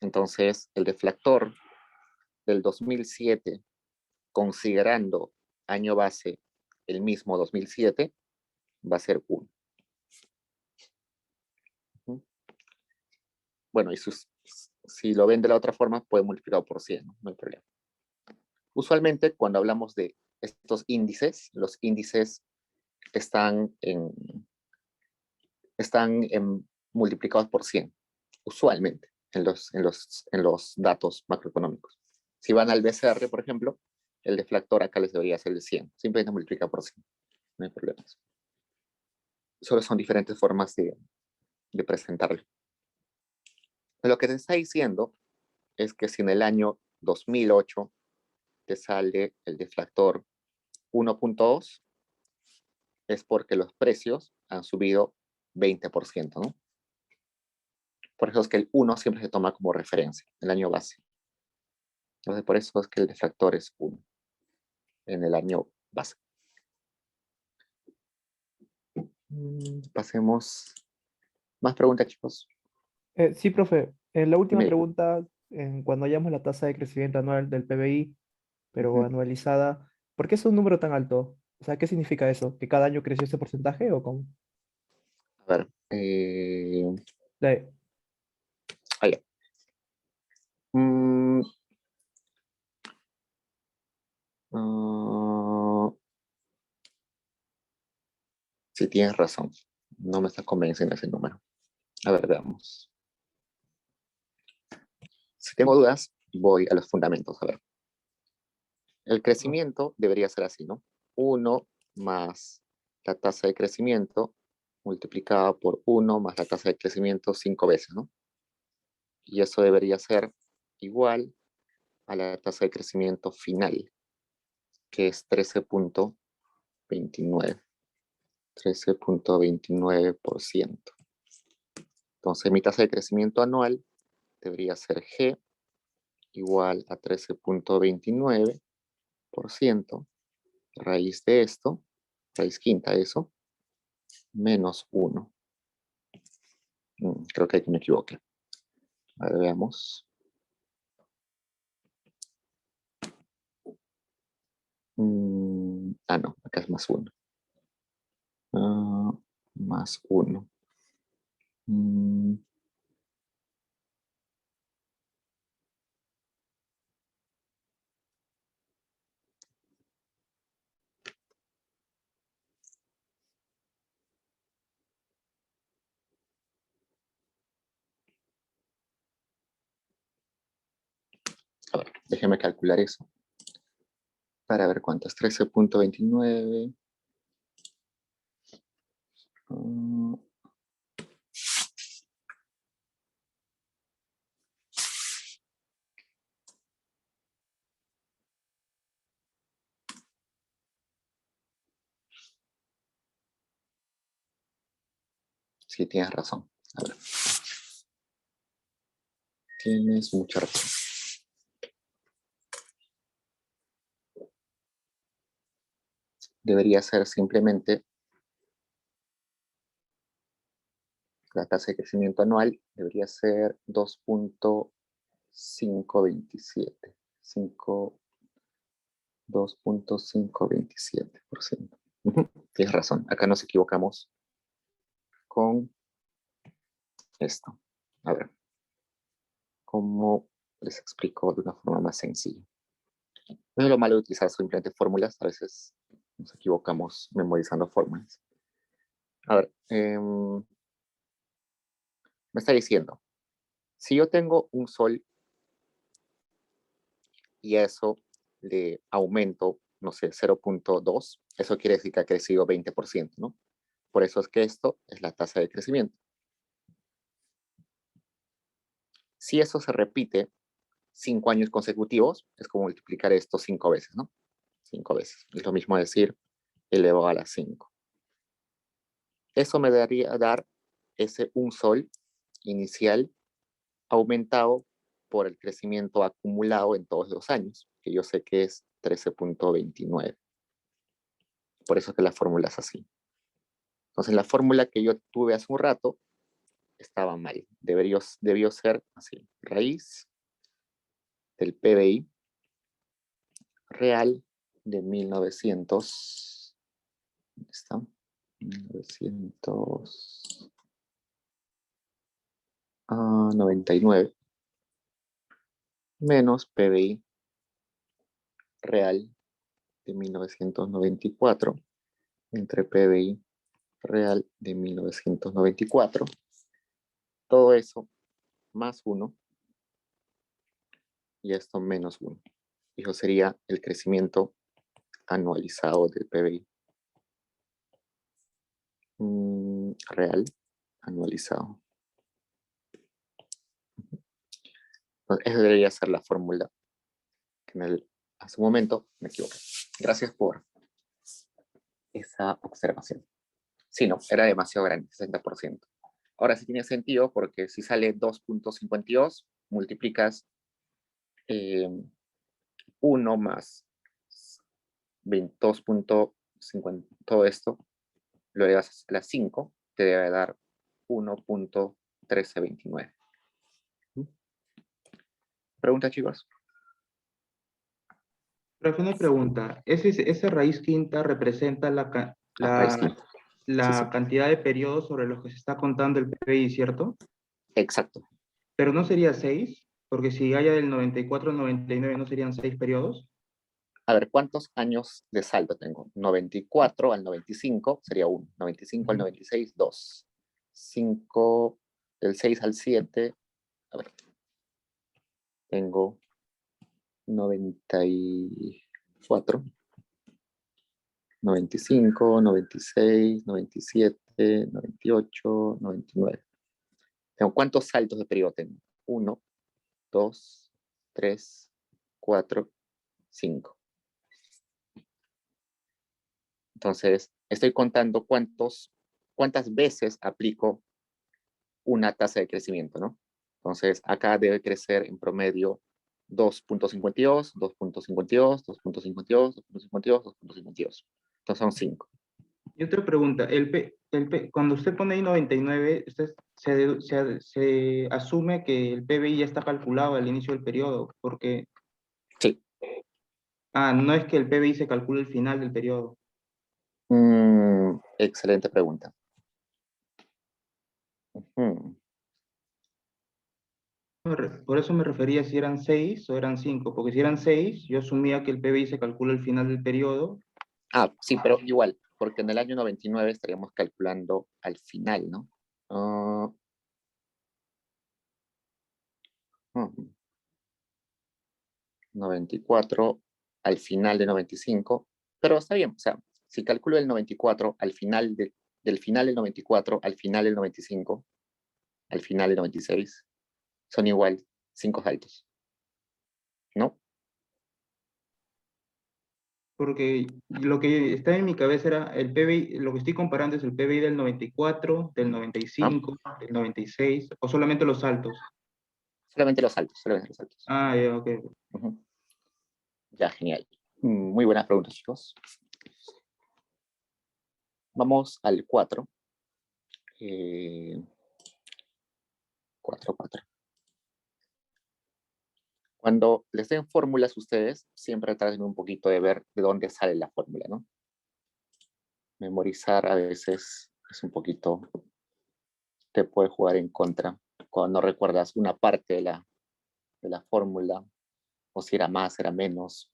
Entonces el deflactor del 2007, considerando año base el mismo 2007, va a ser 1. Bueno, y si lo ven de la otra forma, puede multiplicar por 100, ¿no? No hay problema. Usualmente, cuando hablamos de estos índices, los índices están multiplicados por 100, usualmente, en los datos macroeconómicos. Si van al BCR, por ejemplo, el deflactor acá les debería ser el 100. Simplemente multiplica por 100. No hay problemas. Solo son diferentes formas de presentarlo. Lo que te está diciendo es que si en el año 2008 te sale el deflactor 1.2, es porque los precios han subido 20%, ¿no? Por eso es que el 1 siempre se toma como referencia, el año base. Entonces, por eso es que el deflactor es 1 en el año base. Pasemos. ¿Más preguntas, chicos? Sí, profe. En la última Dime. pregunta, cuando hallamos la tasa de crecimiento anual del PBI, pero anualizada, ¿por qué es un número tan alto? O sea, ¿qué significa eso? ¿Que cada año creció ese porcentaje o cómo? A ver. La- Ya. Mm, ah, sí, tienes razón. No me está convenciendo ese número. A ver, veamos. Si tengo dudas, voy a los fundamentos. A ver. El crecimiento debería ser así, ¿no? 1 más la tasa de crecimiento multiplicada por 1 más la tasa de crecimiento 5 veces, ¿no? Y eso debería ser igual a la tasa de crecimiento final, que es 13.29. 13.29%. Entonces mi tasa de crecimiento anual debería ser G igual a 13.29% raíz de esto, raíz quinta de eso, menos 1. Creo que aquí me equivoqué. A ver, veamos. No, acá es más 1. Más 1. A ver, déjeme calcular eso para ver cuánto es 13.29. Sí, tienes razón. A ver. Tienes mucha razón. Debería ser simplemente la tasa de crecimiento anual, debería ser 2.527. 2.527%. Tienes razón, acá nos equivocamos con esto. A ver, ¿cómo les explico de una forma más sencilla? No es lo malo de utilizar simplemente fórmulas, a veces nos equivocamos memorizando fórmulas. A ver, me está diciendo, si yo tengo un sol y a eso le aumento, no sé, 0.2, eso quiere decir que ha crecido 20%, ¿no? Por eso es que esto es la tasa de crecimiento. Si eso se repite 5 años consecutivos, es como multiplicar esto 5 veces, ¿no? 5 veces. Es lo mismo decir elevado a la 5. Eso me daría dar ese un sol inicial aumentado por el crecimiento acumulado en todos los años, que yo sé que es 13.29. Por eso es que la fórmula es así. Entonces la fórmula que yo tuve hace un rato estaba mal. Debió ser así. Raíz del PBI real de 1900. ¿Dónde está? 1999 menos PBI real de 1994 entre PBI real de 1994. Todo eso más 1 y esto menos 1. Y eso sería el crecimiento anualizado del PBI. Real anualizado. Entonces, esa debería ser la fórmula que hace un momento me equivoqué. Gracias por esa observación. Sí, no, era demasiado grande, 60%. Ahora sí tiene sentido porque si sale 2.52, multiplicas 1 más 2.50, todo esto, lo llevas a las 5, te debe dar 1.1329. ¿Pregunta, chicos? Profe, una pregunta. ¿Esa raíz quinta representa Raíz quinta. la Sí. cantidad de periodos sobre los que se está contando el PBI, cierto? Exacto. Pero no sería 6, porque si haya del 94 al 99, ¿no serían 6 periodos? A ver, ¿cuántos años de saldo tengo? 94 al 95 sería 1. 95 al 96, 2. 5, del 6 al 7. A ver, tengo 94, 95, 96, 97, 98, 99. ¿Cuántos saltos de periodo tengo? 1, 2, 3, 4, 5. Entonces, estoy contando cuántas veces aplico una tasa de crecimiento, ¿no? Entonces, acá debe crecer en promedio 2.52, 2.52, 2.52, 2.52, 2.52. Entonces son 5. Y otra pregunta, cuando usted pone ahí 99, usted se asume que el PBI ya está calculado al inicio del periodo, porque Sí. no es que el PBI se calcule al final del periodo. Excelente pregunta. Ujú. Por eso me refería si eran 6 o eran 5, porque si eran 6, yo asumía que el PBI se calcula al final del periodo. Sí, pero igual, porque en el año 99 estaríamos calculando al final, ¿no? Ah, 94 al final de 95, pero está bien, o sea, si calculo el 94 al final del final del 94 al final del 95, al final del 96, son igual 5 saltos, ¿no? Porque lo que está en mi cabeza era el PBI, lo que estoy comparando es el PBI del 94, del 95, del 96, o solamente los saltos. Solamente los saltos, solamente los saltos. Ya, ok. Ujú. Ya, genial. Muy buenas preguntas, chicos. Vamos al 4. 4, 4. Cuando les den fórmulas ustedes, siempre traten un poquito de ver de dónde sale la fórmula, ¿no? Memorizar a veces es un poquito, te puede jugar en contra cuando no recuerdas una parte de la fórmula, o si era más, era menos,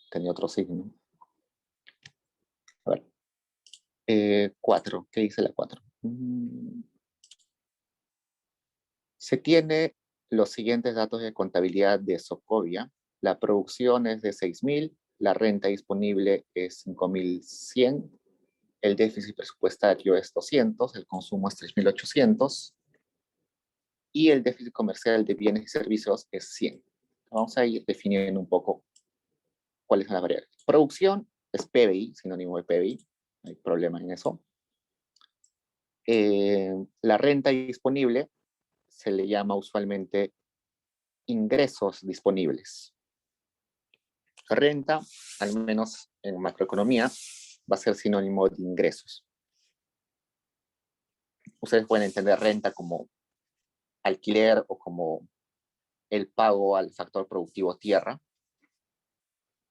tenía otro signo. A ver, 4, ¿qué dice la 4? Se tiene los siguientes datos de contabilidad de Socovia. La producción es de 6.000, la renta disponible es 5.100, el déficit presupuestario es 200, el consumo es 3.800 y el déficit comercial de bienes y servicios es 100. Vamos a ir definiendo un poco cuáles son las variables. Producción es PBI, sinónimo de PBI, no hay problema en eso. La renta disponible se le llama usualmente ingresos disponibles. Renta, al menos en macroeconomía, va a ser sinónimo de ingresos. Ustedes pueden entender renta como alquiler o como el pago al factor productivo tierra,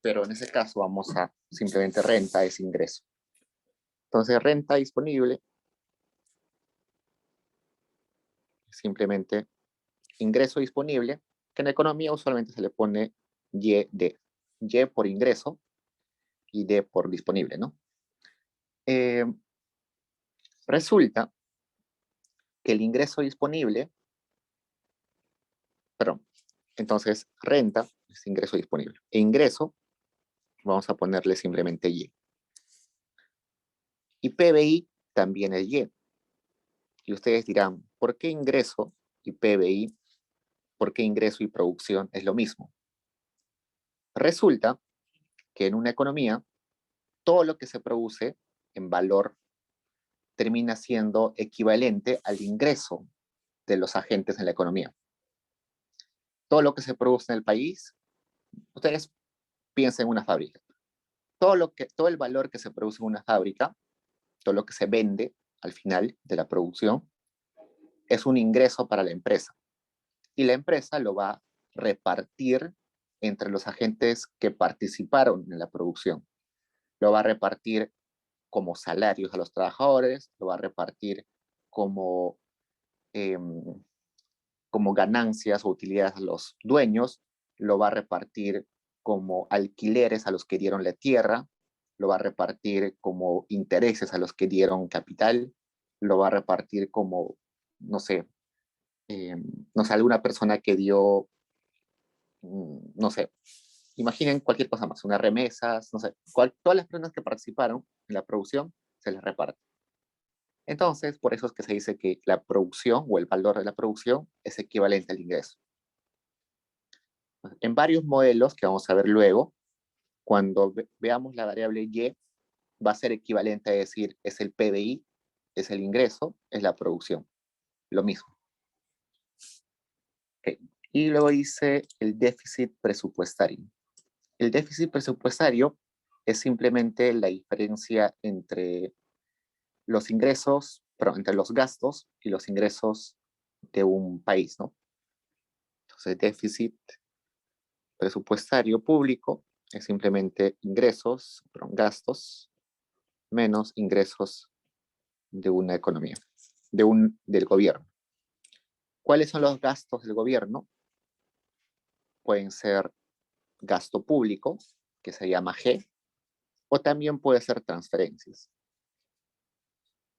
pero en ese caso vamos a simplemente renta es ingreso. Entonces renta disponible es simplemente ingreso disponible, que en economía usualmente se le pone YD. Y por ingreso y D por disponible, ¿no? Resulta que el ingreso disponible, perdón, entonces renta es ingreso disponible. E ingreso, vamos a ponerle simplemente Y. Y PBI también es Y. Y ustedes dirán, ¿por qué ingreso y PBI, por qué ingreso y producción es lo mismo? Resulta que en una economía, todo lo que se produce en valor termina siendo equivalente al ingreso de los agentes en la economía. Todo lo que se produce en el país, ustedes piensen en una fábrica. Todo el valor que se produce en una fábrica, todo lo que se vende al final de la producción, es un ingreso para la empresa. Y la empresa lo va a repartir entre los agentes que participaron en la producción. Lo va a repartir como salarios a los trabajadores, lo va a repartir como, eh, como ganancias o utilidades a los dueños, lo va a repartir como alquileres a los que dieron la tierra, lo va a repartir como intereses a los que dieron capital, lo va a repartir como, no sé, no sé, alguna persona que dio, no sé, imaginen cualquier cosa más, unas remesas, no sé, todas las personas que participaron en la producción se les reparte. Entonces, por eso es que se dice que la producción o el valor de la producción es equivalente al ingreso. En varios modelos que vamos a ver luego, cuando veamos la variable Y, va a ser equivalente a decir es el PBI, es el ingreso, es la producción. Lo mismo. Okay. Y luego dice el déficit presupuestario. El déficit presupuestario es simplemente la diferencia entre los ingresos, perdón, entre los gastos y los ingresos de un país, ¿no? Entonces, déficit presupuestario público es simplemente ingresos, perdón, gastos, menos ingresos de una economía, del gobierno. ¿Cuáles son los gastos del gobierno? Pueden ser gasto público, que se llama G, o también puede ser transferencias.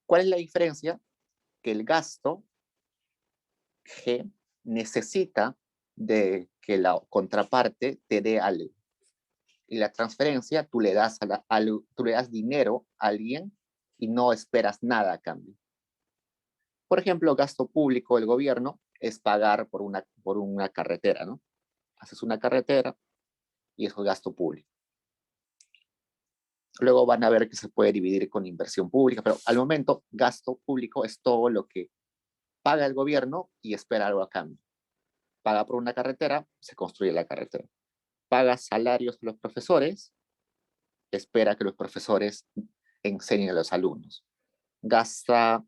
¿Cuál es la diferencia? Que el gasto G necesita de que la contraparte te dé algo. Y la transferencia, tú le das dinero a alguien y no esperas nada a cambio. Por ejemplo, gasto público del gobierno es pagar por una carretera, ¿no? Haces una carretera y eso es gasto público. Luego van a ver que se puede dividir con inversión pública, pero al momento gasto público es todo lo que paga el gobierno y espera algo a cambio. Paga por una carretera, se construye la carretera. Paga salarios a los profesores, espera que los profesores enseñen a los alumnos. Gasta,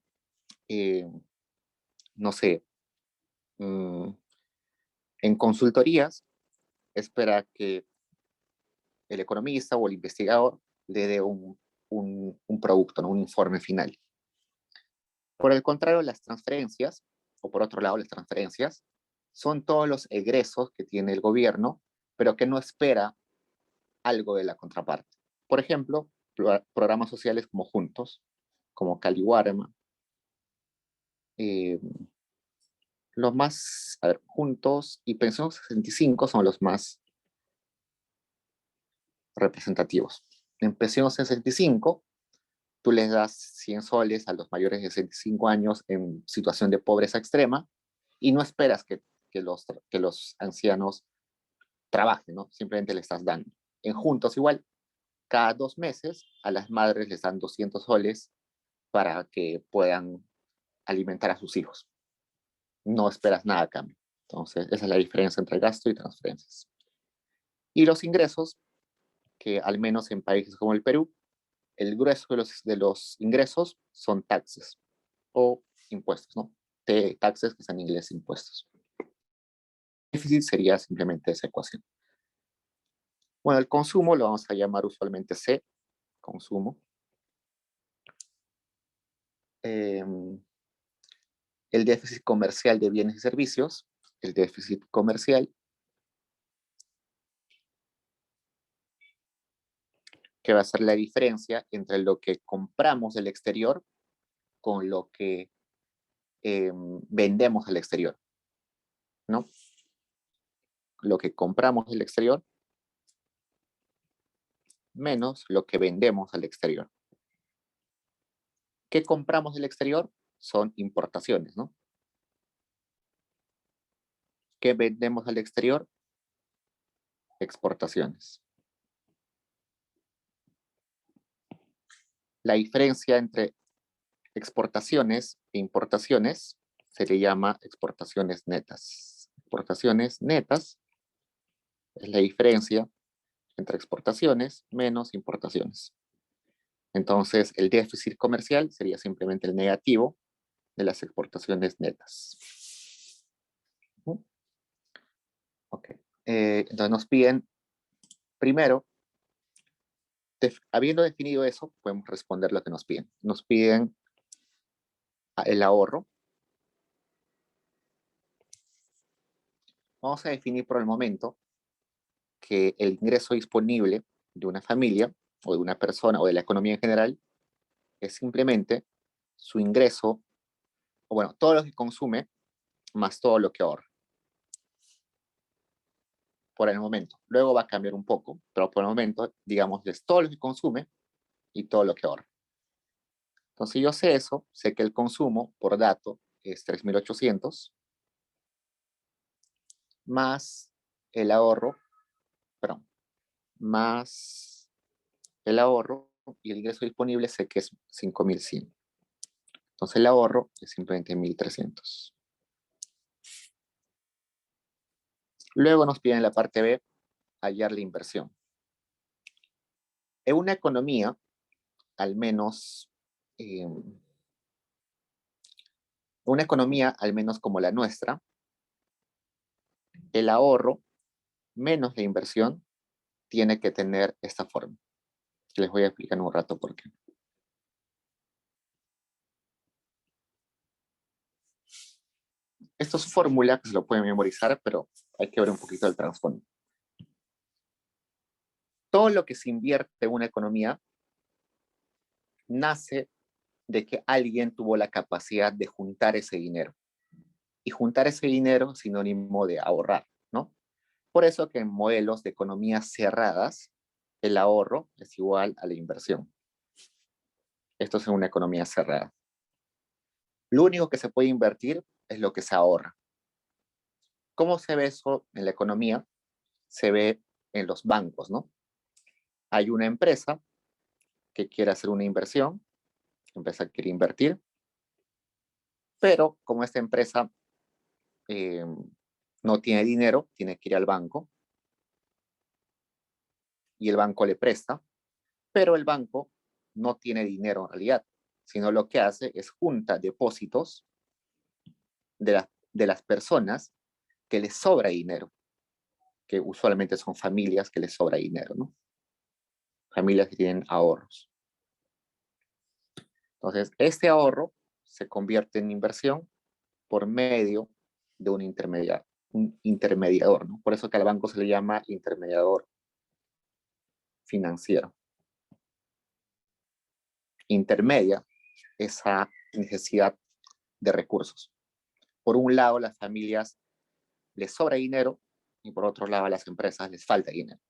no sé, en consultorías, espera que el economista o el investigador le dé un producto, ¿no? Un informe final. Por el contrario, las transferencias, o por otro lado, las transferencias, son todos los egresos que tiene el gobierno, pero que no espera algo de la contraparte. Por ejemplo, programas sociales como Juntos, como Caliwarma, los más, a ver, Juntos y Pensión 65 son los más representativos. En Pensión 65, tú les das 100 soles a los mayores de 65 años en situación de pobreza extrema y no esperas que los ancianos trabajen, ¿no? Simplemente le estás dando. En Juntos igual, cada 2 meses a las madres les dan 200 soles para que puedan alimentar a sus hijos. No esperas nada a cambio. Entonces, esa es la diferencia entre gasto y transferencias. Y los ingresos, que al menos en países como el Perú, el grueso de los ingresos son taxes o impuestos, ¿no? Taxes, que están en inglés, impuestos. El déficit sería simplemente esa ecuación. Bueno, el consumo lo vamos a llamar usualmente C, consumo. El déficit comercial de bienes y servicios, el déficit comercial, que va a ser la diferencia entre lo que compramos del exterior con lo que vendemos al exterior, ¿no? Lo que compramos del exterior menos lo que vendemos al exterior. ¿Qué compramos del exterior? Son importaciones, ¿no? ¿Qué vendemos al exterior? Exportaciones. La diferencia entre exportaciones e importaciones se le llama exportaciones netas. Exportaciones netas es la diferencia entre exportaciones menos importaciones. Entonces, el déficit comercial sería simplemente el negativo de las exportaciones netas. Ok. Entonces nos piden, primero, habiendo definido eso, podemos responder lo que nos piden. Nos piden el ahorro. Vamos a definir por el momento que el ingreso disponible de una familia o de una persona o de la economía en general es simplemente su ingreso, o bueno, todo lo que consume más todo lo que ahorra. Por el momento. Luego va a cambiar un poco, pero por el momento, digamos, es todo lo que consume y todo lo que ahorra. Entonces, yo sé eso, sé que el consumo por dato es 3.800 más el ahorro, perdón, más el ahorro y el ingreso disponible sé que es 5.100. Entonces, el ahorro es simplemente 1.300. Luego nos piden en la parte B hallar la inversión. En una economía, al menos, como la nuestra, el ahorro menos la inversión tiene que tener esta forma. Les voy a explicar en un rato por qué. Esto es fórmula que se lo pueden memorizar, pero hay que ver un poquito el trasfondo. Todo lo que se invierte en una economía nace de que alguien tuvo la capacidad de juntar ese dinero. Y juntar ese dinero es sinónimo de ahorrar, ¿no? Por eso que en modelos de economías cerradas, el ahorro es igual a la inversión. Esto es en una economía cerrada. Lo único que se puede invertir es lo que se ahorra. ¿Cómo se ve eso en la economía? Se ve en los bancos, ¿no? Hay una empresa que quiere hacer una inversión, la empresa quiere invertir, pero como esta empresa no tiene dinero, tiene que ir al banco y el banco le presta, pero el banco no tiene dinero en realidad, sino lo que hace es junta depósitos de las personas que les sobra dinero, que usualmente son familias que les sobra dinero, ¿no? Familias que tienen ahorros. Entonces, este ahorro se convierte en inversión por medio de un intermediador, ¿no? Por eso que al banco se le llama intermediador financiero. Intermedia esa necesidad de recursos. Por un lado, las familias les sobra dinero y por otro lado, a las empresas les falta dinero.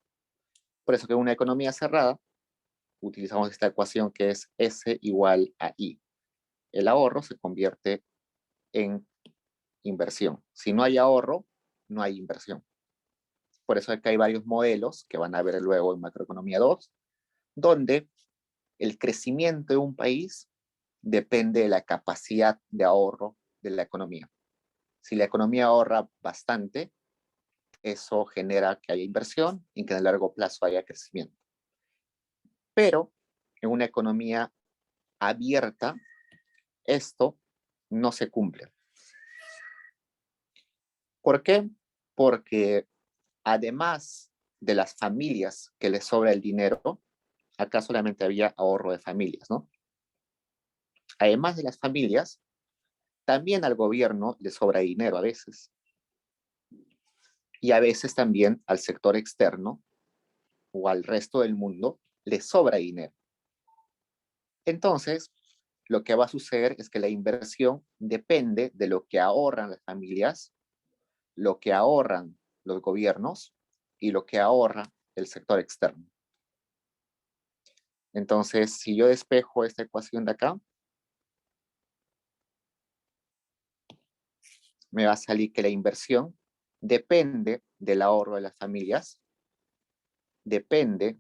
Por eso que en una economía cerrada utilizamos esta ecuación que es S igual a I. El ahorro se convierte en inversión. Si no hay ahorro, no hay inversión. Por eso es que hay varios modelos que van a ver luego en Macroeconomía 2, donde el crecimiento de un país depende de la capacidad de ahorro de la economía. Si la economía ahorra bastante, eso genera que haya inversión y que en el largo plazo haya crecimiento. Pero en una economía abierta, esto no se cumple. ¿Por qué? Porque además de las familias que les sobra el dinero, acá solamente había ahorro de familias, ¿no? Además de las familias, también al gobierno le sobra dinero a veces. Y a veces también al sector externo o al resto del mundo le sobra dinero. Entonces, lo que va a suceder es que la inversión depende de lo que ahorran las familias, lo que ahorran los gobiernos y lo que ahorra el sector externo. Entonces, si yo despejo esta ecuación de acá, me va a salir que la inversión depende del ahorro de las familias, depende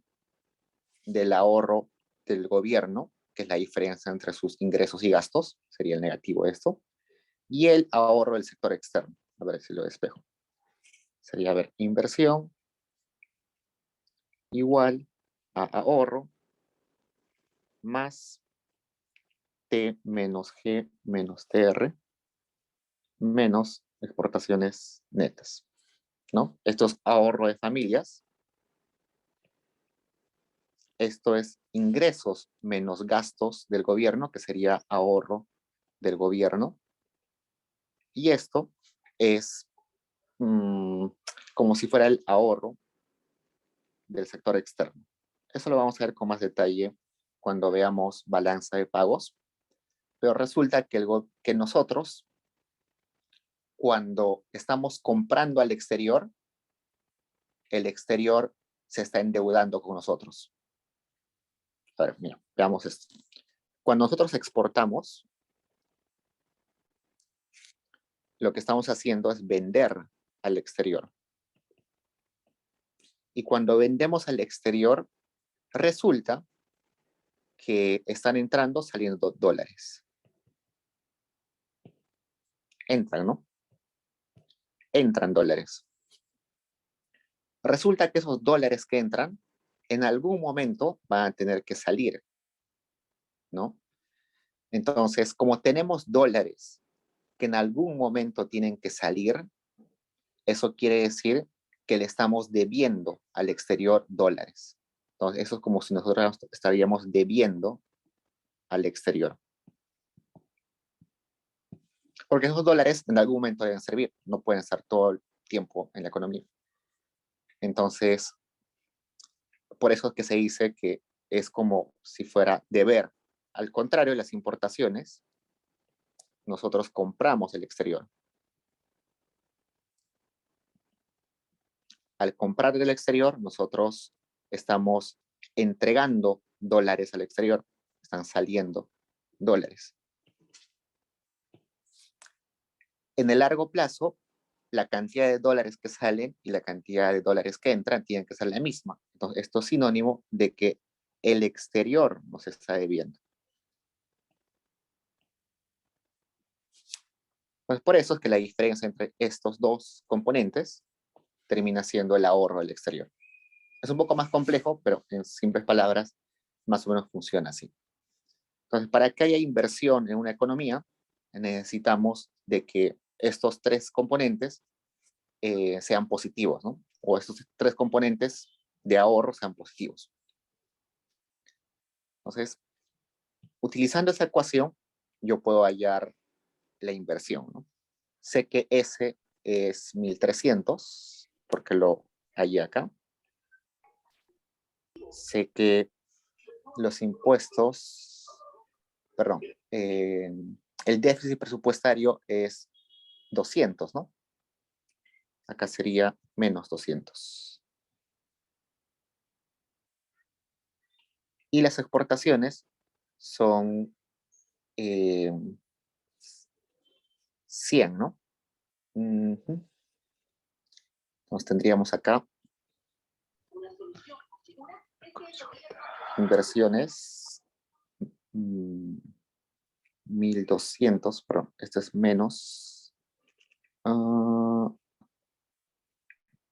del ahorro del gobierno, que es la diferencia entre sus ingresos y gastos, sería el negativo de esto, y el ahorro del sector externo. A ver si lo despejo. Sería, a ver, inversión igual a ahorro más T menos G menos TR menos exportaciones netas, ¿no? Esto es ahorro de familias. Esto es ingresos menos gastos del gobierno, que sería ahorro del gobierno. Y esto es como si fuera el ahorro del sector externo. Eso lo vamos a ver con más detalle cuando veamos balanza de pagos. Pero resulta que nosotros, cuando estamos comprando al exterior, el exterior se está endeudando con nosotros. A ver, mira, veamos esto. Cuando nosotros exportamos, lo que estamos haciendo es vender al exterior. Y cuando vendemos al exterior, resulta que están entrando, saliendo dólares. Entran, ¿no? Entran dólares. Resulta que esos dólares que entran, en algún momento van a tener que salir, ¿no? Entonces, como tenemos dólares que en algún momento tienen que salir, eso quiere decir que le estamos debiendo al exterior dólares. Entonces, eso es como si nosotros estaríamos debiendo al exterior. Porque esos dólares en algún momento deben servir, no pueden estar todo el tiempo en la economía. Entonces, por eso es que se dice que es como si fuera deber. Al contrario, las importaciones, nosotros compramos el exterior. Al comprar del exterior, nosotros estamos entregando dólares al exterior, están saliendo dólares. En el largo plazo, la cantidad de dólares que salen y la cantidad de dólares que entran tienen que ser la misma. Entonces, esto es sinónimo de que el exterior nos está debiendo. Pues por eso es que la diferencia entre estos dos componentes termina siendo el ahorro del exterior. Es un poco más complejo, pero en simples palabras, más o menos funciona así. Entonces, para que haya inversión en una economía, necesitamos de que estos tres componentes sean positivos, ¿no? O estos tres componentes de ahorro sean positivos. Entonces, utilizando esa ecuación, yo puedo hallar la inversión, ¿no? Sé que S es 1300, porque lo hallé acá. Sé que los impuestos, perdón, el déficit presupuestario es 200, ¿no? Acá sería menos 200. Y las exportaciones son 100, ¿no? Entonces tendríamos acá inversiones 1200, perdón, esto es menos.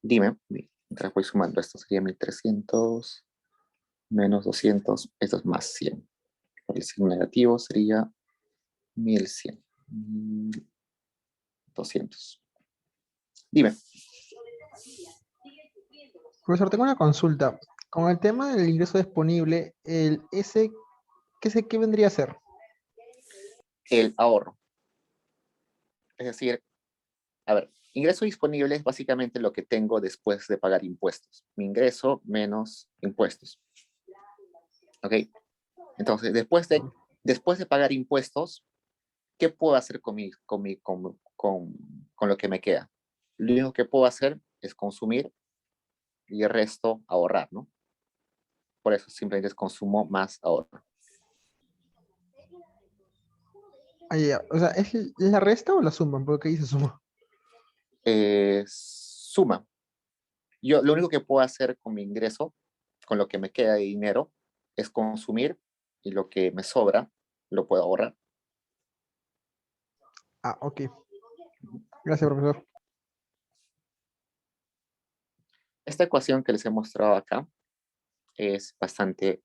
Dime, mientras voy sumando, esto sería 1300 menos 200, esto es más 100. El signo negativo sería 1100. 200. Dime. Profesor, tengo una consulta. Con el tema del ingreso disponible, el S, ¿qué vendría a ser? El ahorro. Es decir, a ver, ingreso disponible es básicamente lo que tengo después de pagar impuestos. Mi ingreso menos impuestos. ¿Ok? Entonces, después de pagar impuestos, ¿qué puedo hacer con lo que me queda? Lo único que puedo hacer es consumir y el resto ahorrar, ¿no? Por eso simplemente es consumo más ahorro. Ah, ya. O sea, ¿es la resta o la suma? Porque dice suma. Suma. Yo lo único que puedo hacer con mi ingreso, con lo que me queda de dinero, es consumir y lo que me sobra lo puedo ahorrar. Ah, ok. Gracias, profesor. Esta ecuación que les he mostrado acá es bastante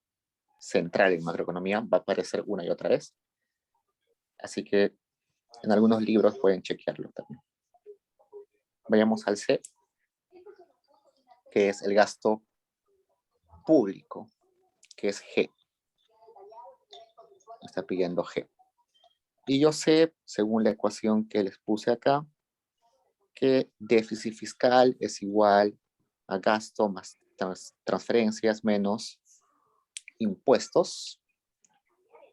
central en macroeconomía, va a aparecer una y otra vez. Así que en algunos libros pueden chequearlo también. Vayamos al C, que es el gasto público, que es G. Me está pidiendo G. Y yo sé, según la ecuación que les puse acá, que déficit fiscal es igual a gasto más transferencias menos impuestos,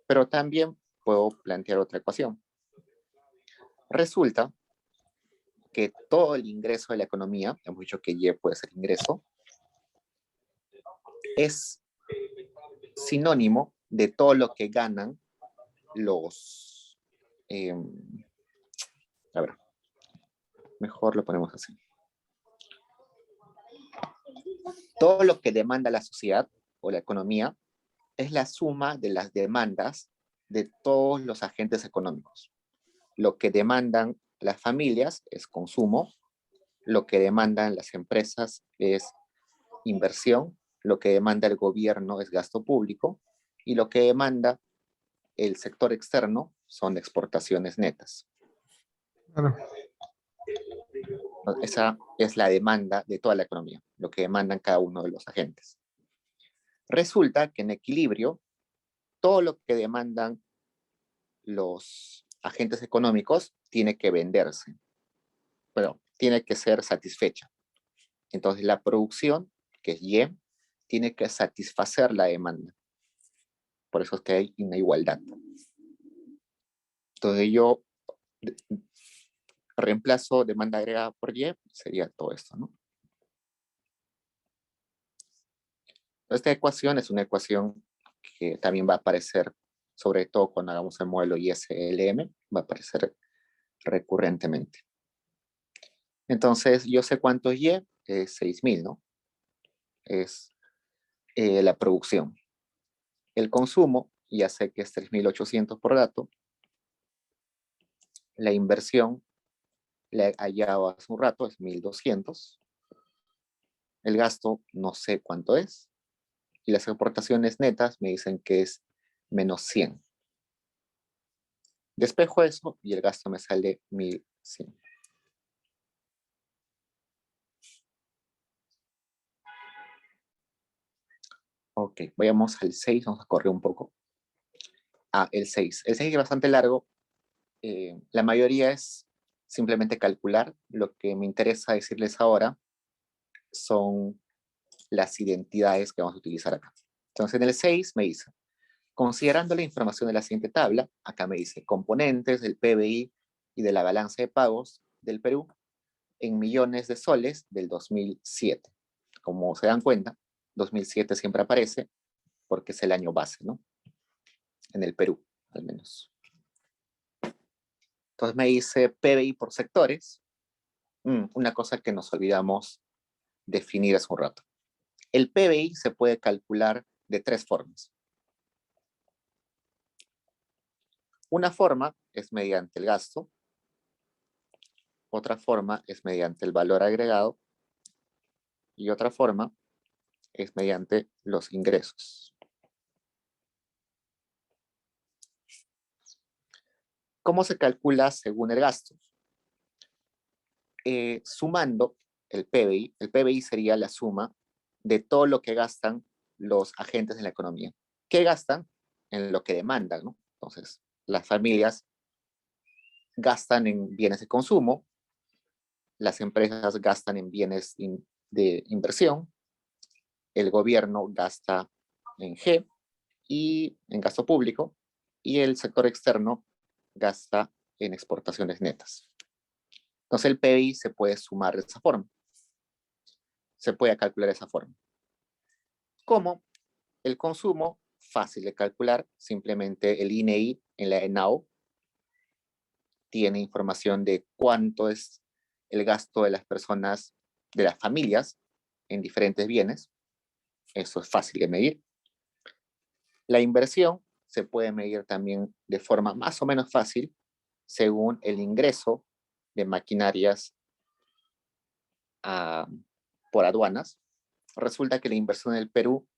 pero también puedo plantear otra ecuación. Resulta que todo el ingreso de la economía, hemos dicho que Y puede ser ingreso, es sinónimo de todo lo que ganan los... a ver, mejor lo ponemos así. Todo lo que demanda la sociedad o la economía es la suma de las demandas de todos los agentes económicos. Lo que demandan las familias es consumo, lo que demandan las empresas es inversión, lo que demanda el gobierno es gasto público y lo que demanda el sector externo son exportaciones netas. Claro. Esa es la demanda de toda la economía, lo que demandan cada uno de los agentes. Resulta que en equilibrio, todo lo que demandan los agentes económicos tiene que venderse, pero tiene que ser satisfecha. Entonces la producción, que es Y, tiene que satisfacer la demanda. Por eso es que hay una igualdad. Entonces yo reemplazo demanda agregada por Y, sería todo esto, ¿no? Esta ecuación es una ecuación que también va a aparecer, sobre todo cuando hagamos el modelo ISLM, va a aparecer recurrentemente. Entonces, yo sé cuánto es Y, es 6.000, ¿no? Es la producción. El consumo, ya sé que es 3.800 por dato. La inversión, la hallaba hace un rato, es 1.200. El gasto, no sé cuánto es. Y las exportaciones netas me dicen que es menos 100. Despejo eso y el gasto me sale 1.100. Ok, vayamos al 6, vamos a correr un poco. El 6. El 6 es bastante largo. La mayoría es simplemente calcular. Lo que me interesa decirles ahora son las identidades que vamos a utilizar acá. Entonces en el 6 me dice, considerando la información de la siguiente tabla, acá me dice componentes del PBI y de la balanza de pagos del Perú en millones de soles del 2007. Como se dan cuenta, 2007 siempre aparece porque es el año base, ¿no? En el Perú, al menos. Entonces me dice PBI por sectores. Una cosa que nos olvidamos definir hace un rato. El PBI se puede calcular de 3 formas. Una forma es mediante el gasto. Otra forma es mediante el valor agregado. Y otra forma es mediante los ingresos. ¿Cómo se calcula según el gasto? Sumando el PBI sería la suma de todo lo que gastan los agentes en la economía. ¿Qué gastan? En lo que demandan, ¿no? Entonces, las familias gastan en bienes de consumo, las empresas gastan en bienes de inversión, el gobierno gasta en G y en gasto público, y el sector externo gasta en exportaciones netas. Entonces el PBI se puede sumar de esa forma. Se puede calcular de esa forma. ¿Cómo? El consumo, fácil de calcular, simplemente el INEI en la ENAO tiene información de cuánto es el gasto de las personas, de las familias, en diferentes bienes. Eso es fácil de medir. La inversión se puede medir también de forma más o menos fácil según el ingreso de maquinarias por aduanas. Resulta que la inversión en el Perú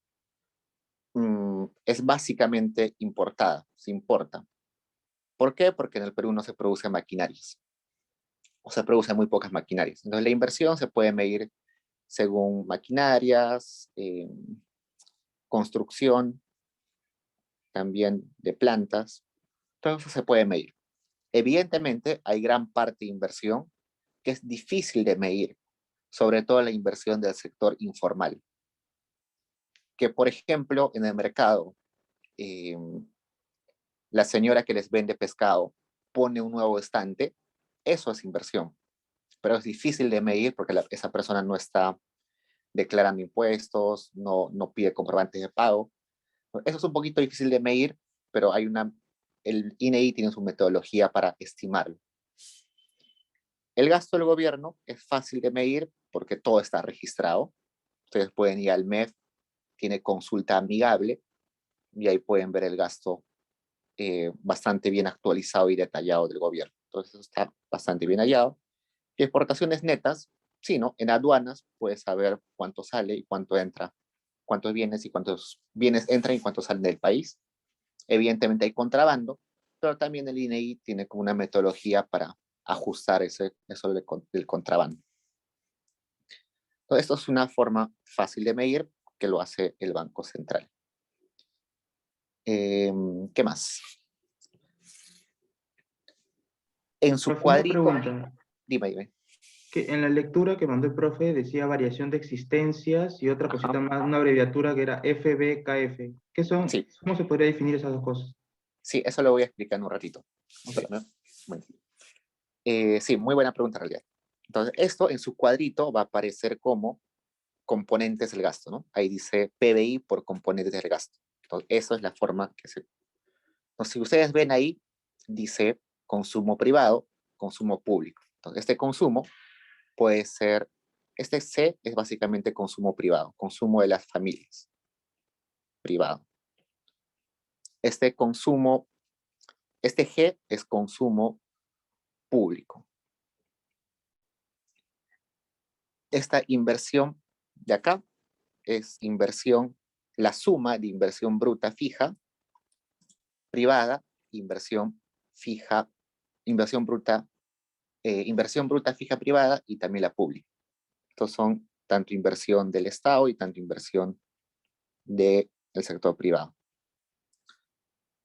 es básicamente importada, se importa. ¿Por qué? Porque en el Perú no se produce maquinarias, o se producen muy pocas maquinarias. Entonces la inversión se puede medir según maquinarias, construcción, también de plantas. Todo eso se puede medir. Evidentemente hay gran parte de inversión que es difícil de medir, sobre todo la inversión del sector informal. Que por ejemplo en el mercado, la señora que les vende pescado pone un nuevo estante, eso es inversión. Pero es difícil de medir porque esa persona no está declarando impuestos, no pide comprobantes de pago. Eso es un poquito difícil de medir, pero el INEI tiene su metodología para estimarlo. El gasto del gobierno es fácil de medir porque todo está registrado. Ustedes pueden ir al MEF, tiene consulta amigable, y ahí pueden ver el gasto bastante bien actualizado y detallado del gobierno. Entonces eso está bastante bien hallado. Y exportaciones netas Sí, ¿no? En aduanas puedes saber cuánto sale y cuánto entra, cuántos bienes y cuántos bienes entran y cuántos salen del país. Evidentemente hay contrabando, pero también el INEI tiene como una metodología para ajustar eso del contrabando. Entonces, esto es una forma fácil de medir que lo hace el Banco Central. ¿Qué más? En su Profe, una cuadrito, pregunta. dime. Que en la lectura que mandó el profe decía variación de existencias y otra Ajá, cosita más, una abreviatura que era FBKF. ¿Qué son? sí, ¿Cómo se podría definir esas dos cosas? sí, eso lo voy a explicar en un ratito. Ok. Espérame. Bueno. Sí, muy buena pregunta en realidad. Entonces, esto en su cuadrito va a aparecer como componentes del gasto, ¿no? Ahí dice PBI por componentes del gasto. Entonces, eso es la forma que se... Entonces, si ustedes ven ahí, dice consumo privado, consumo público. Entonces, este consumo puede ser, este C es básicamente consumo privado, consumo de las familias, privado. Este consumo, este G es consumo público. Esta inversión de acá es inversión, la suma de inversión bruta fija, privada, inversión fija, inversión bruta fija privada y también la pública. Estos son tanto inversión del Estado y tanto inversión del sector privado.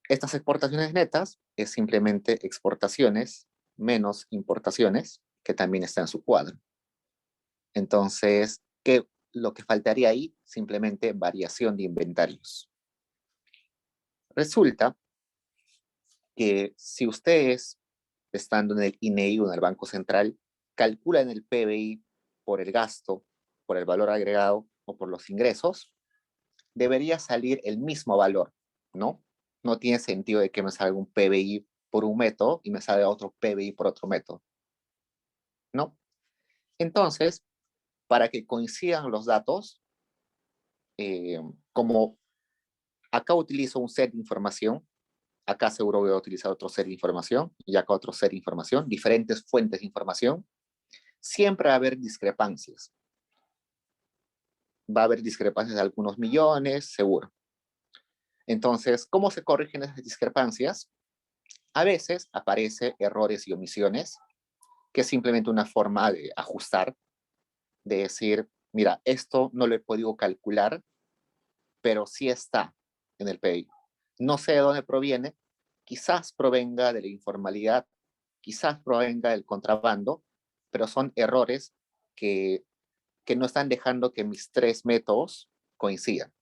Estas exportaciones netas es simplemente exportaciones menos importaciones, que también está en su cuadro. Entonces, lo que faltaría ahí? Simplemente variación de inventarios. Resulta que si ustedes, estando en el INEI o en el Banco Central, calculan el PBI por el gasto, por el valor agregado o por los ingresos, debería salir el mismo valor, ¿no? No tiene sentido de que me salga un PBI por un método y me salga otro PBI por otro método, ¿no? Entonces, para que coincidan los datos, como acá utilizo un set de información, acá seguro voy a utilizar otro set de información y acá otro set de información, diferentes fuentes de información, siempre va a haber discrepancias. Va a haber discrepancias de algunos millones, seguro. Entonces, ¿cómo se corrigen esas discrepancias? A veces aparece errores y omisiones, que es simplemente una forma de ajustar, de decir, mira, esto no lo he podido calcular, pero sí está en el PBI. No sé de dónde proviene, quizás provenga de la informalidad, quizás provenga del contrabando, pero son errores que no están dejando que mis tres métodos coincidan.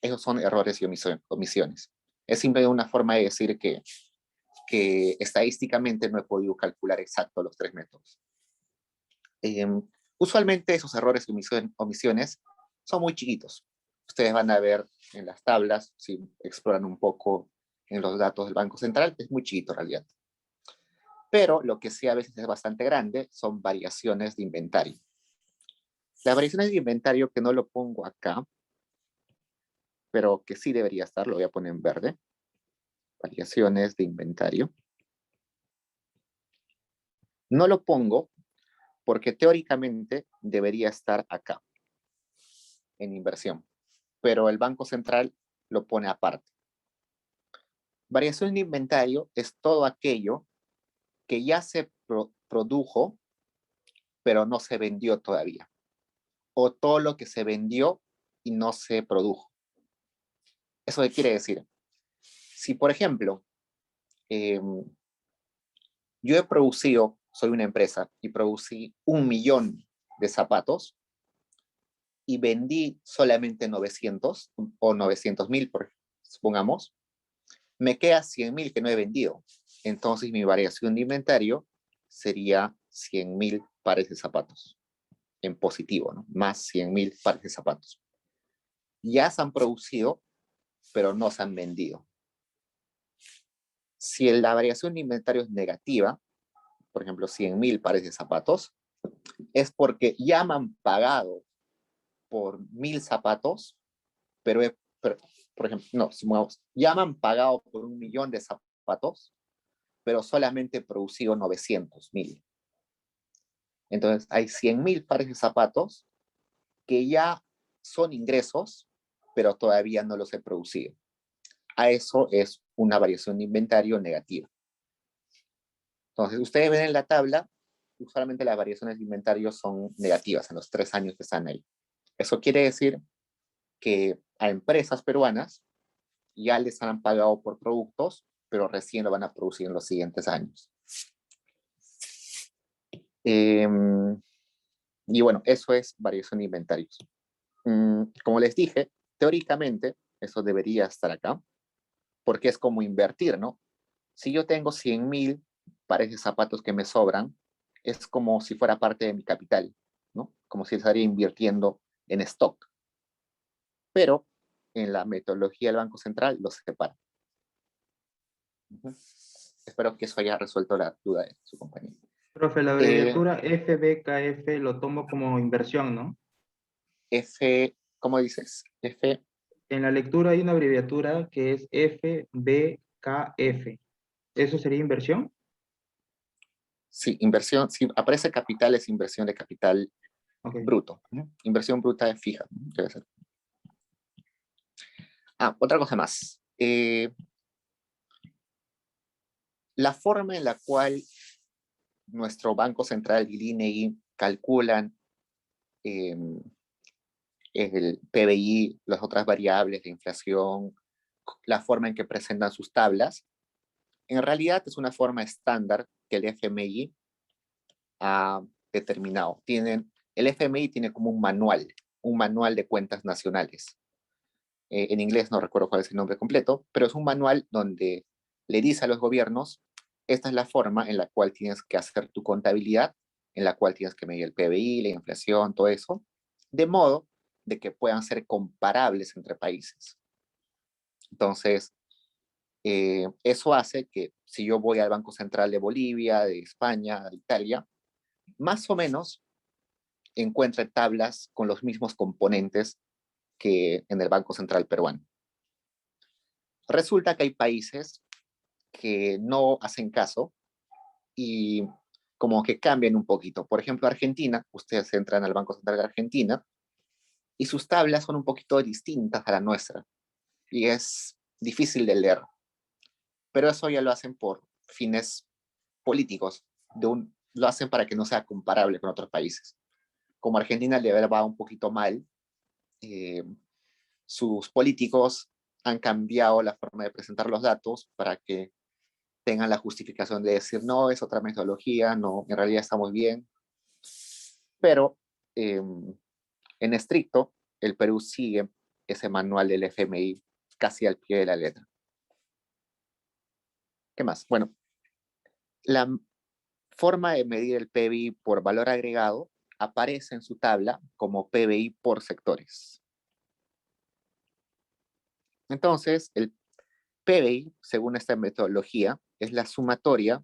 Esos son errores y omisiones. Es simplemente una forma de decir que estadísticamente no he podido calcular exacto los tres métodos. Usualmente esos errores y omisiones son muy chiquitos. Ustedes van a ver en las tablas, si exploran un poco en los datos del Banco Central, es muy chiquito en realidad. Pero lo que sí a veces es bastante grande son variaciones de inventario. Las variaciones de inventario, que no lo pongo acá, pero que sí debería estar, lo voy a poner en verde. Variaciones de inventario. No lo pongo porque teóricamente debería estar acá, en inversión, pero el Banco Central lo pone aparte. Variación de inventario es todo aquello que ya se produjo, pero no se vendió todavía, o todo lo que se vendió y no se produjo. ¿Eso qué quiere decir? Si, por ejemplo, yo he producido, soy una empresa, y producí 1.000.000 de zapatos, y vendí solamente 900 o 900.000, supongamos, me queda 100.000 que no he vendido. Entonces mi variación de inventario sería 100.000 pares de zapatos, en positivo, ¿no? Más 100.000 pares de zapatos. Ya se han producido, pero no se han vendido. Si la variación de inventario es negativa, por ejemplo, 100.000 pares de zapatos, es porque ya me han pagado por 1.000 zapatos, pero por ejemplo, no, ya me han pagado por 1.000.000 de zapatos, pero solamente he producido 900.000. Entonces hay 100.000 pares de zapatos que ya son ingresos, pero todavía no los he producido. A eso es una variación de inventario negativa. Entonces, ustedes ven en la tabla, usualmente las variaciones de inventario son negativas en los 3 años que están ahí. Eso quiere decir que a empresas peruanas ya les han pagado por productos, pero recién lo van a producir en los siguientes años. Y bueno, eso es variación de inventarios. Como les dije, teóricamente, eso debería estar acá, porque es como invertir, ¿no? Si yo tengo 100.000 pares de zapatos que me sobran, es como si fuera parte de mi capital, ¿no? Como si estaría invirtiendo en stock. Pero en la metodología del Banco Central los separa. Espero que eso haya resuelto la duda de su compañero. Profe, la abreviatura FBKF lo tomo como inversión, ¿no? ¿Cómo dices? En la lectura hay una abreviatura que es FBKF. ¿Eso sería inversión? Sí, inversión, si aparece capital es inversión de capital Ok. bruto. Inversión bruta es fija, debe ser. Otra cosa más. La forma en la cual nuestro Banco Central y el INEI calculan el PBI, las otras variables de inflación, la forma en que presentan sus tablas, en realidad es una forma estándar que el FMI ha determinado. El FMI tiene como un manual de cuentas nacionales. En inglés no recuerdo cuál es el nombre completo, pero es un manual donde le dice a los gobiernos, esta es la forma en la cual tienes que hacer tu contabilidad, en la cual tienes que medir el PBI, la inflación, todo eso, de modo de que puedan ser comparables entre países. Entonces, eso hace que si yo voy al Banco Central de Bolivia, de España, de Italia, más o menos encuentre tablas con los mismos componentes que en el Banco Central peruano. Resulta que hay países que no hacen caso y como que cambian un poquito. Por ejemplo, Argentina, ustedes entran al Banco Central de Argentina y sus tablas son un poquito distintas a la nuestra y es difícil de leer. Pero eso ya lo hacen por fines políticos, lo hacen para que no sea comparable con otros países. Como Argentina le va un poquito mal, sus políticos han cambiado la forma de presentar los datos para que tengan la justificación de decir, no, es otra metodología, no, en realidad estamos bien. Pero en estricto, el Perú sigue ese manual del FMI casi al pie de la letra. ¿Qué más? Bueno, la forma de medir el PBI por valor agregado aparece en su tabla como PBI por sectores. Entonces, el PBI, según esta metodología, es la sumatoria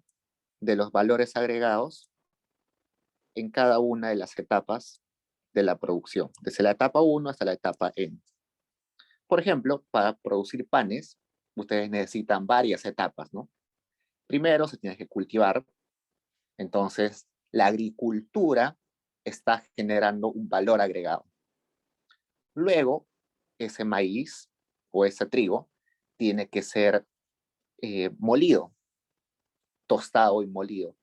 de los valores agregados en cada una de las etapas de la producción, desde la etapa 1 hasta la etapa N. Por ejemplo, para producir panes, ustedes necesitan varias etapas, ¿no? Primero se tiene que cultivar, entonces la agricultura está generando un valor agregado. Luego, ese maíz o ese trigo tiene que ser molido, tostado y molido.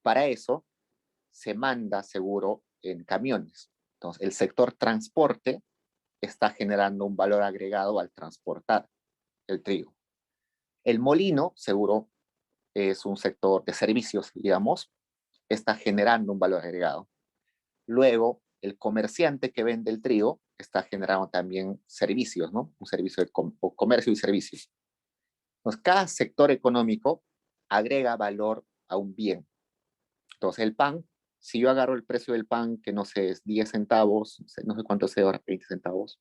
Para eso se manda seguro en camiones. Entonces, el sector transporte está generando un valor agregado al transportar el trigo. El molino, seguro, es un sector de servicios, digamos, está generando un valor agregado. Luego, el comerciante que vende el trigo está generando también servicios, ¿no? Un servicio de comercio y servicios. Entonces, cada sector económico agrega valor a un bien. Entonces, el pan, si yo agarro el precio del pan, que no sé, es 10 centavos, no sé cuánto es ahora, 20 centavos.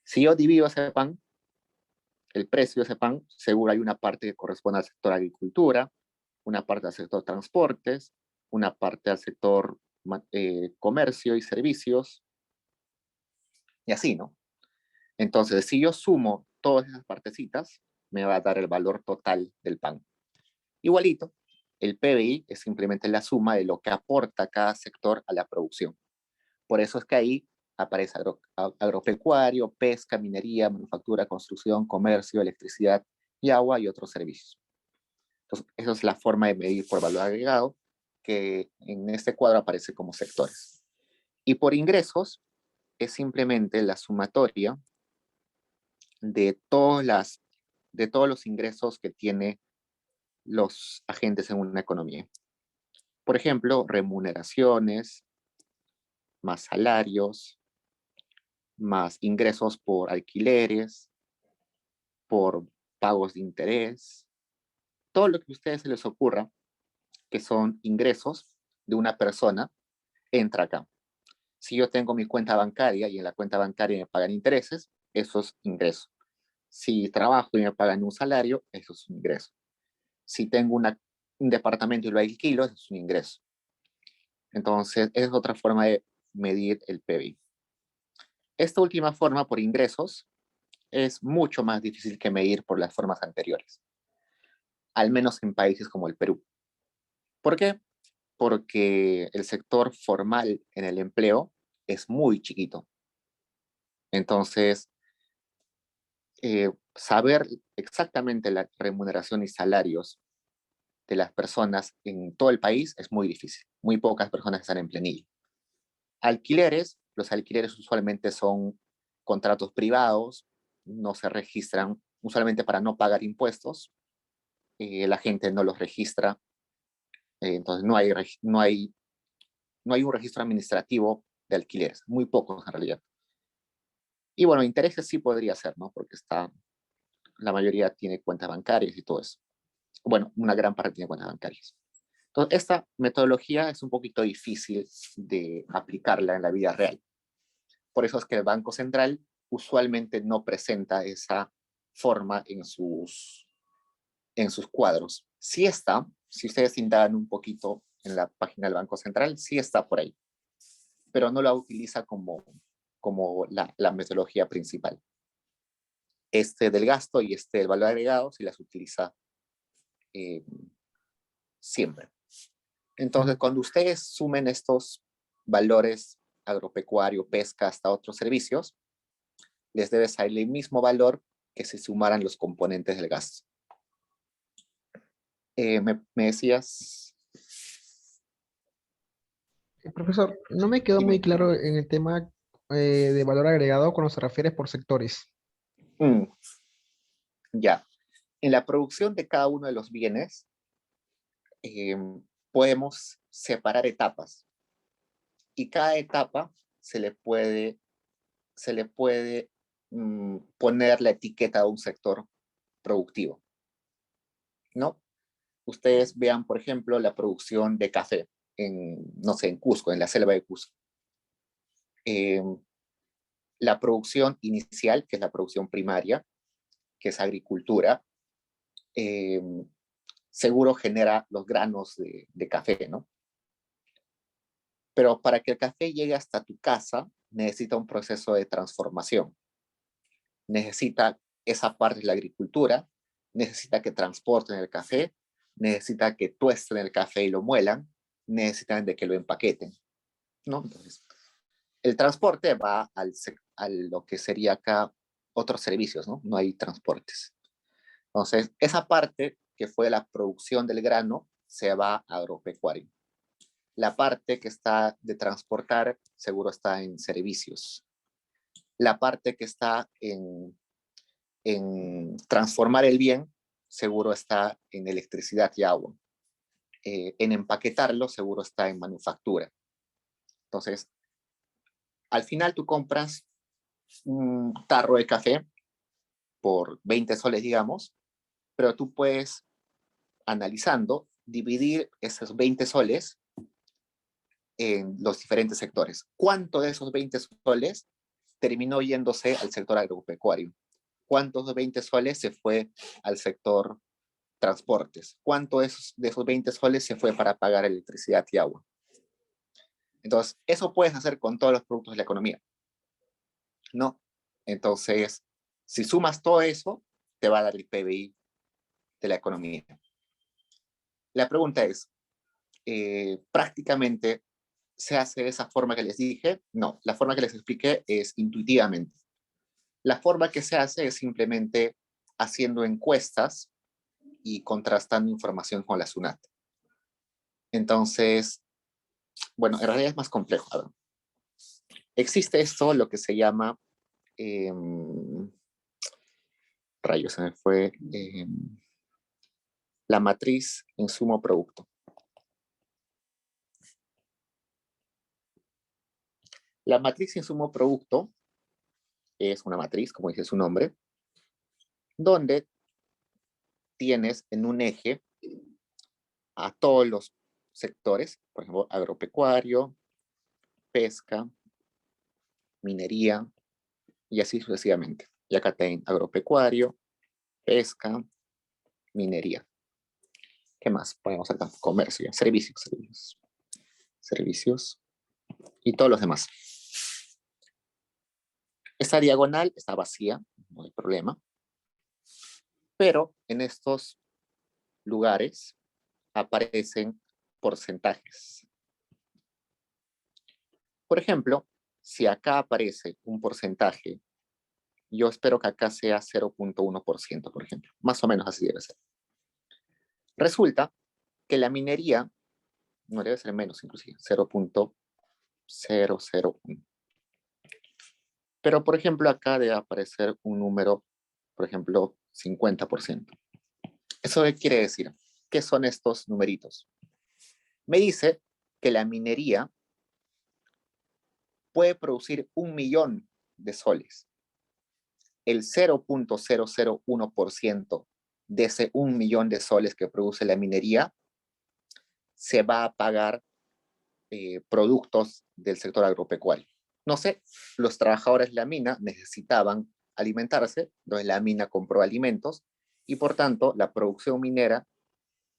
Si yo divido ese pan, el precio de ese pan, seguro hay una parte que corresponde al sector agricultura, una parte al sector transportes, una parte al sector comercio y servicios, y así, ¿no? Entonces, si yo sumo todas esas partecitas, me va a dar el valor total del pan. Igualito, El PBI es simplemente la suma de lo que aporta cada sector a la producción. Por eso es que ahí aparece agropecuario, pesca, minería, manufactura, construcción, comercio, electricidad y agua y otros servicios. Entonces, esa es la forma de medir por valor agregado, que en este cuadro aparece como sectores. Y por ingresos es simplemente la sumatoria de de todos los ingresos que tiene los agentes en una economía. Por ejemplo, remuneraciones, más salarios, más ingresos por alquileres, por pagos de interés, todo lo que a ustedes se les ocurra, que son ingresos de una persona, entra acá. Si yo tengo mi cuenta bancaria y en la cuenta bancaria me pagan intereses, eso es ingreso. Si trabajo y me pagan un salario, eso es un ingreso. Si tengo un departamento y lo alquilo, eso es un ingreso. Entonces, esa es otra forma de medir el PBI. Esta última forma, por ingresos, es mucho más difícil que medir por las formas anteriores, al menos en países como el Perú. ¿Por qué? Porque el sector formal en el empleo es muy chiquito. Entonces, saber exactamente la remuneración y salarios de las personas en todo el país es muy difícil. Muy pocas personas están en planilla. Alquileres, los alquileres usualmente son contratos privados, no se registran, usualmente para no pagar impuestos, la gente no los registra, entonces no hay un registro administrativo de alquileres, muy pocos en realidad. Y bueno, intereses sí podría ser, ¿no? Porque la mayoría tiene cuentas bancarias y todo eso. Bueno, una gran parte tiene cuentas bancarias. Entonces, esta metodología es un poquito difícil de aplicarla en la vida real. Por eso es que el Banco Central usualmente no presenta esa forma en sus cuadros. Sí está, si ustedes indagan un poquito en la página del Banco Central, sí está por ahí, pero no la utiliza como la metodología principal. Este del gasto y este del valor agregado sí las utiliza siempre. Entonces, cuando ustedes sumen estos valores agropecuario, pesca, hasta otros servicios, les debe salir el mismo valor que si sumaran los componentes del gasto. Me decías... Profesor, no me quedó muy Dime. claro en el tema de valor agregado cuando se refiere por sectores. Ya. En la producción de cada uno de los bienes, podemos separar etapas y cada etapa se le puede poner la etiqueta de un sector productivo, ¿no? Ustedes vean, por ejemplo, la producción de café no sé, en Cusco, en la selva de Cusco. Eh, la producción inicial, que es la producción primaria, que es agricultura, eh, seguro genera los granos de café, ¿no? Pero para que el café llegue hasta tu casa, necesita un proceso de transformación. Necesita esa parte de la agricultura, necesita que transporten el café, necesita que tuesten el café y lo muelan, necesitan de que lo empaqueten, ¿no? Entonces, el transporte va a lo que sería acá otros servicios, ¿no? No hay transportes. Entonces, esa parte que fue la producción del grano se va a agropecuario. La parte que está de transportar seguro está en servicios. La parte que está en transformar el bien seguro está en electricidad y agua. En empaquetarlo seguro está en manufactura. Entonces, al final tú compras un tarro de café por 20 soles, digamos, pero tú puedes, analizando, dividir esos 20 soles en los diferentes sectores. ¿Cuánto de esos 20 soles terminó yéndose al sector agropecuario? ¿Cuántos de 20 soles se fue al sector transportes? ¿Cuánto de esos 20 soles se fue para pagar electricidad y agua? Entonces, eso puedes hacer con todos los productos de la economía, ¿no? Entonces, si sumas todo eso, te va a dar el PBI de la economía. La pregunta es, ¿prácticamente se hace de esa forma que les dije? No, la forma que les expliqué es intuitivamente. La forma que se hace es simplemente haciendo encuestas y contrastando información con la SUNAT. Entonces, bueno, en realidad es más complejo. A ver. Existe esto, lo que se llama, rayos, se me fue, la matriz insumo-producto. La matriz insumo-producto es una matriz, como dice su nombre, donde tienes en un eje a todos los sectores, por ejemplo, agropecuario, pesca, minería, y así sucesivamente. Y acá tienen agropecuario, pesca, minería. ¿Qué más? Podemos acá, comercio, servicios y todos los demás. Esta diagonal está vacía, no hay problema, pero en estos lugares aparecen porcentajes. Por ejemplo, si acá aparece un porcentaje, yo espero que acá sea 0.1%, por ejemplo. Más o menos así debe ser. Resulta que la minería, no debe ser menos inclusive, 0.001. Pero, por ejemplo, acá debe aparecer un número, por ejemplo, 50%. ¿Eso qué quiere decir? ¿Qué son estos numeritos? Me dice que la minería puede producir 1.000.000 de soles. El 0.001% de ese 1.000.000 de soles que produce la minería se va a pagar productos del sector agropecuario. No sé, los trabajadores de la mina necesitaban alimentarse, entonces la mina compró alimentos y por tanto la producción minera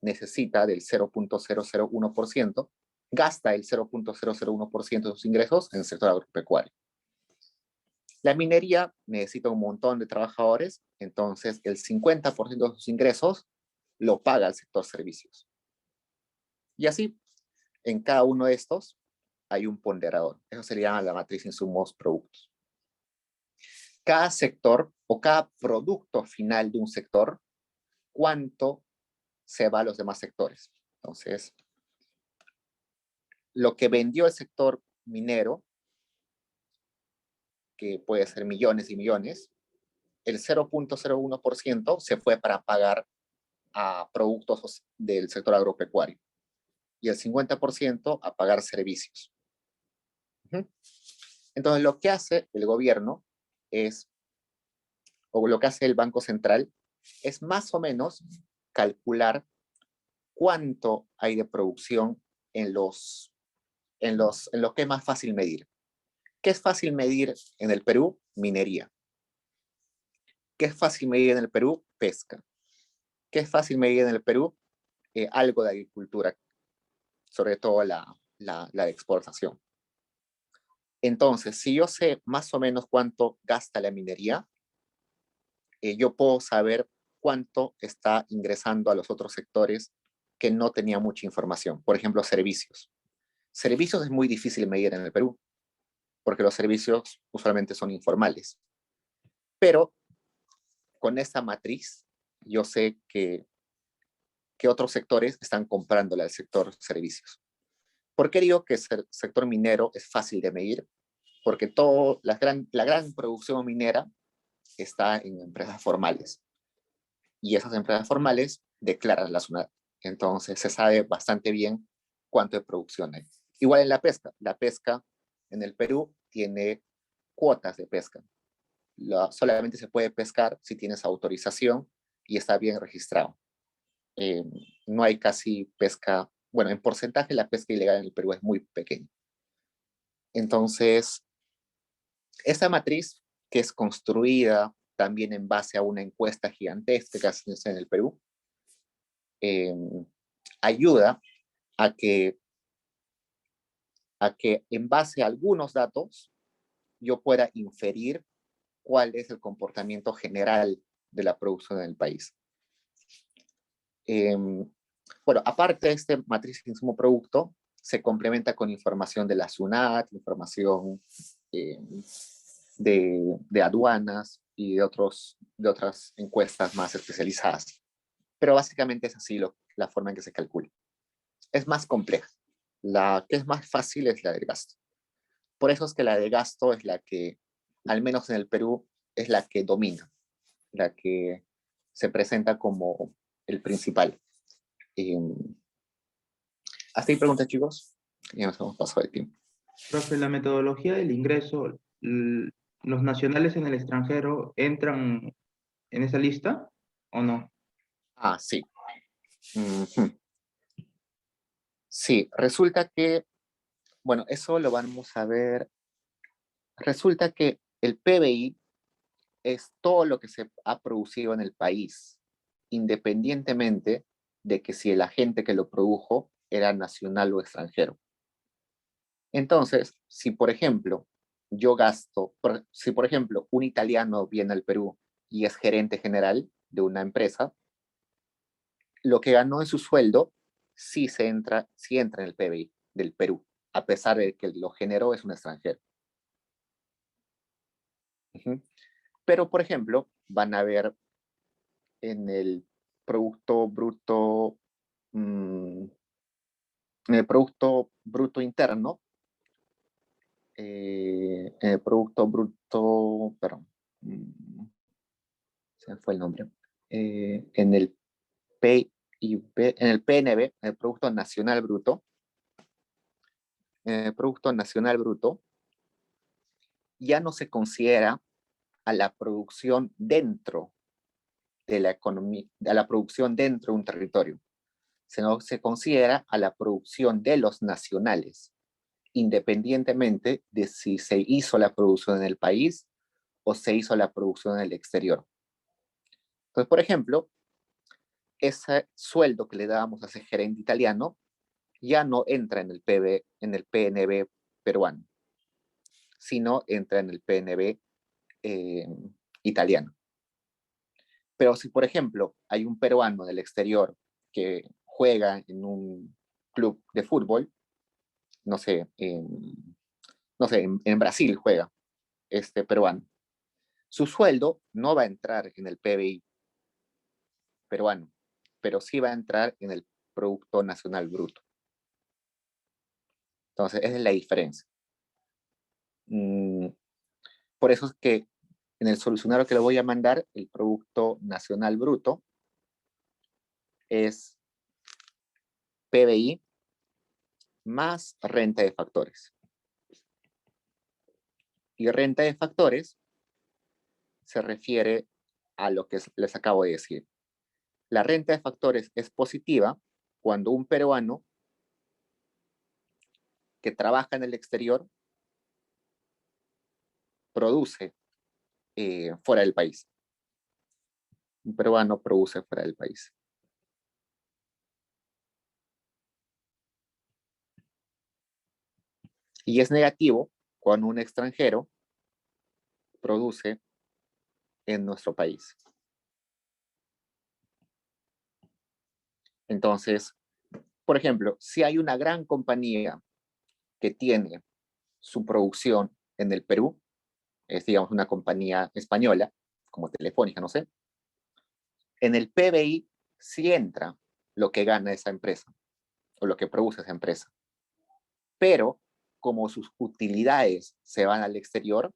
necesita del 0.001%, gasta el 0.001% de sus ingresos en el sector agropecuario. La minería necesita un montón de trabajadores, entonces el 50% de sus ingresos lo paga el sector servicios. Y así, en cada uno de estos hay un ponderador. Eso se llama la matriz insumos-productos. Cada sector o cada producto final de un sector, ¿cuánto se va a los demás sectores? Entonces, lo que vendió el sector minero, que puede ser millones y millones, el 0.01% se fue para pagar a productos del sector agropecuario y el 50% a pagar servicios. Entonces, lo que hace el gobierno es, o lo que hace el Banco Central, es más o menos calcular cuánto hay de producción en lo que es más fácil medir. ¿Qué es fácil medir en el Perú? Minería. ¿Qué es fácil medir en el Perú? Pesca. ¿Qué es fácil medir en el Perú? Algo de agricultura, sobre todo la de exportación. Entonces, si yo sé más o menos cuánto gasta la minería, yo puedo saber cuánto está ingresando a los otros sectores que no tenía mucha información. Por ejemplo, servicios. Servicios es muy difícil medir en el Perú, porque los servicios usualmente son informales. Pero con esta matriz, yo sé que otros sectores están comprándole al sector servicios. ¿Por qué digo que el sector minero es fácil de medir? Porque la gran producción minera está en empresas formales. Y esas empresas formales declaran la SUNAT. Entonces se sabe bastante bien cuánto de producción hay. Igual en la pesca. La pesca en el Perú tiene cuotas de pesca. Solamente se puede pescar si tienes autorización y está bien registrado. No hay casi pesca, bueno, en porcentaje la pesca ilegal en el Perú es muy pequeña. Entonces, esta matriz, que es construida también en base a una encuesta gigantesca que hace en el Perú, ayuda a que en base a algunos datos yo pueda inferir cuál es el comportamiento general de la producción en el país. Bueno, aparte de este matriz insumo-producto, se complementa con información de la SUNAT, información de aduanas y de otras encuestas más especializadas. Pero básicamente es así la forma en que se calcula. Es más compleja. La que es más fácil es la del gasto. Por eso es que la de gasto es la que, al menos en el Perú, es la que domina, la que se presenta como el principal. ¿Hasta ahí preguntas, chicos? Ya nos hemos pasado el tiempo. Profe, la metodología del ingreso, ¿los nacionales en el extranjero entran en esa lista o no? Ah, sí. Ujú. Sí, resulta que, bueno, eso lo vamos a ver. Resulta que el PBI es todo lo que se ha producido en el país, independientemente de que si el agente que lo produjo era nacional o extranjero. Entonces, si por ejemplo, si por ejemplo un italiano viene al Perú y es gerente general de una empresa, lo que ganó en su sueldo sí entra en el PBI del Perú, a pesar de que lo generó es un extranjero. Ujú. Pero, por ejemplo, van a ver en el Producto Bruto, mm, en el Producto Bruto Interno, en el Producto Bruto, perdón, se me fue el nombre, en el PIB, en el PNB, en el Producto Nacional Bruto, en el Producto Nacional Bruto, ya no se considera a la producción dentro de la economía, a la producción dentro de un territorio, sino se considera a la producción de los nacionales, independientemente de si se hizo la producción en el país o se hizo la producción en el exterior. Entonces, por ejemplo, ese sueldo que le dábamos a ese gerente italiano ya no entra en en el PNB peruano, sino entra en el PNB eh, italiano. Pero si, por ejemplo, hay un peruano del exterior que juega en un club de fútbol, no sé, en Brasil juega este peruano, su sueldo no va a entrar en el PBI peruano, pero sí va a entrar en el Producto Nacional Bruto. Entonces, esa es la diferencia. Por eso es que en el solucionario que le voy a mandar, el Producto Nacional Bruto es PBI más renta de factores. Y renta de factores se refiere a lo que les acabo de decir. La renta de factores es positiva cuando un peruano que trabaja en el exterior produce fuera del país. Un peruano produce fuera del país. Y es negativo cuando un extranjero produce en nuestro país. Entonces, por ejemplo, si hay una gran compañía que tiene su producción en el Perú, es digamos una compañía española, como Telefónica, no sé, en el PBI sí entra lo que gana esa empresa o lo que produce esa empresa. Pero como sus utilidades se van al exterior,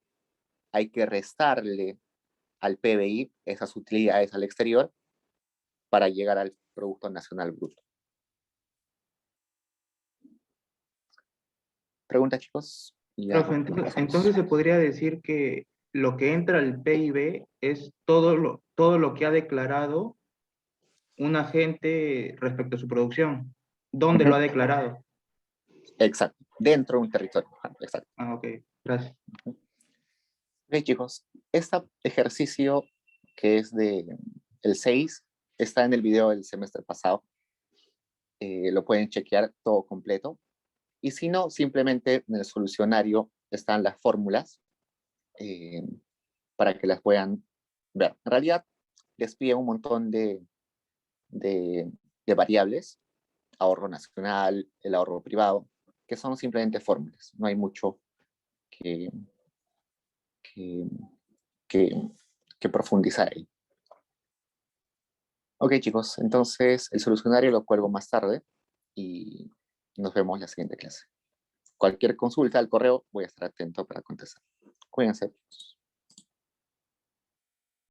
hay que restarle al PBI esas utilidades al exterior para llegar al Producto Nacional Bruto. ¿Preguntas, chicos? Ya, Profe, nos entonces pasamos. se podría decir que lo que entra al PIB es todo lo que ha declarado un agente respecto a su producción. ¿Dónde lo ha declarado? Exacto, dentro de un territorio. Exacto. Ah, ok, gracias. Ok, chicos, este ejercicio que es de el 6 está en el video del semestre pasado. Lo pueden chequear todo completo. Y si no, simplemente en el solucionario están las fórmulas eh, para que las puedan ver. En realidad, les pide un montón de variables ahorro nacional, el ahorro privado, que son simplemente fórmulas. No hay mucho que, que, que, que profundizar ahí. Ok, chicos, entonces el solucionario lo cuelgo más tarde y nos vemos en la siguiente clase. Cualquier consulta al correo voy a estar atento para contestar. Cuídense.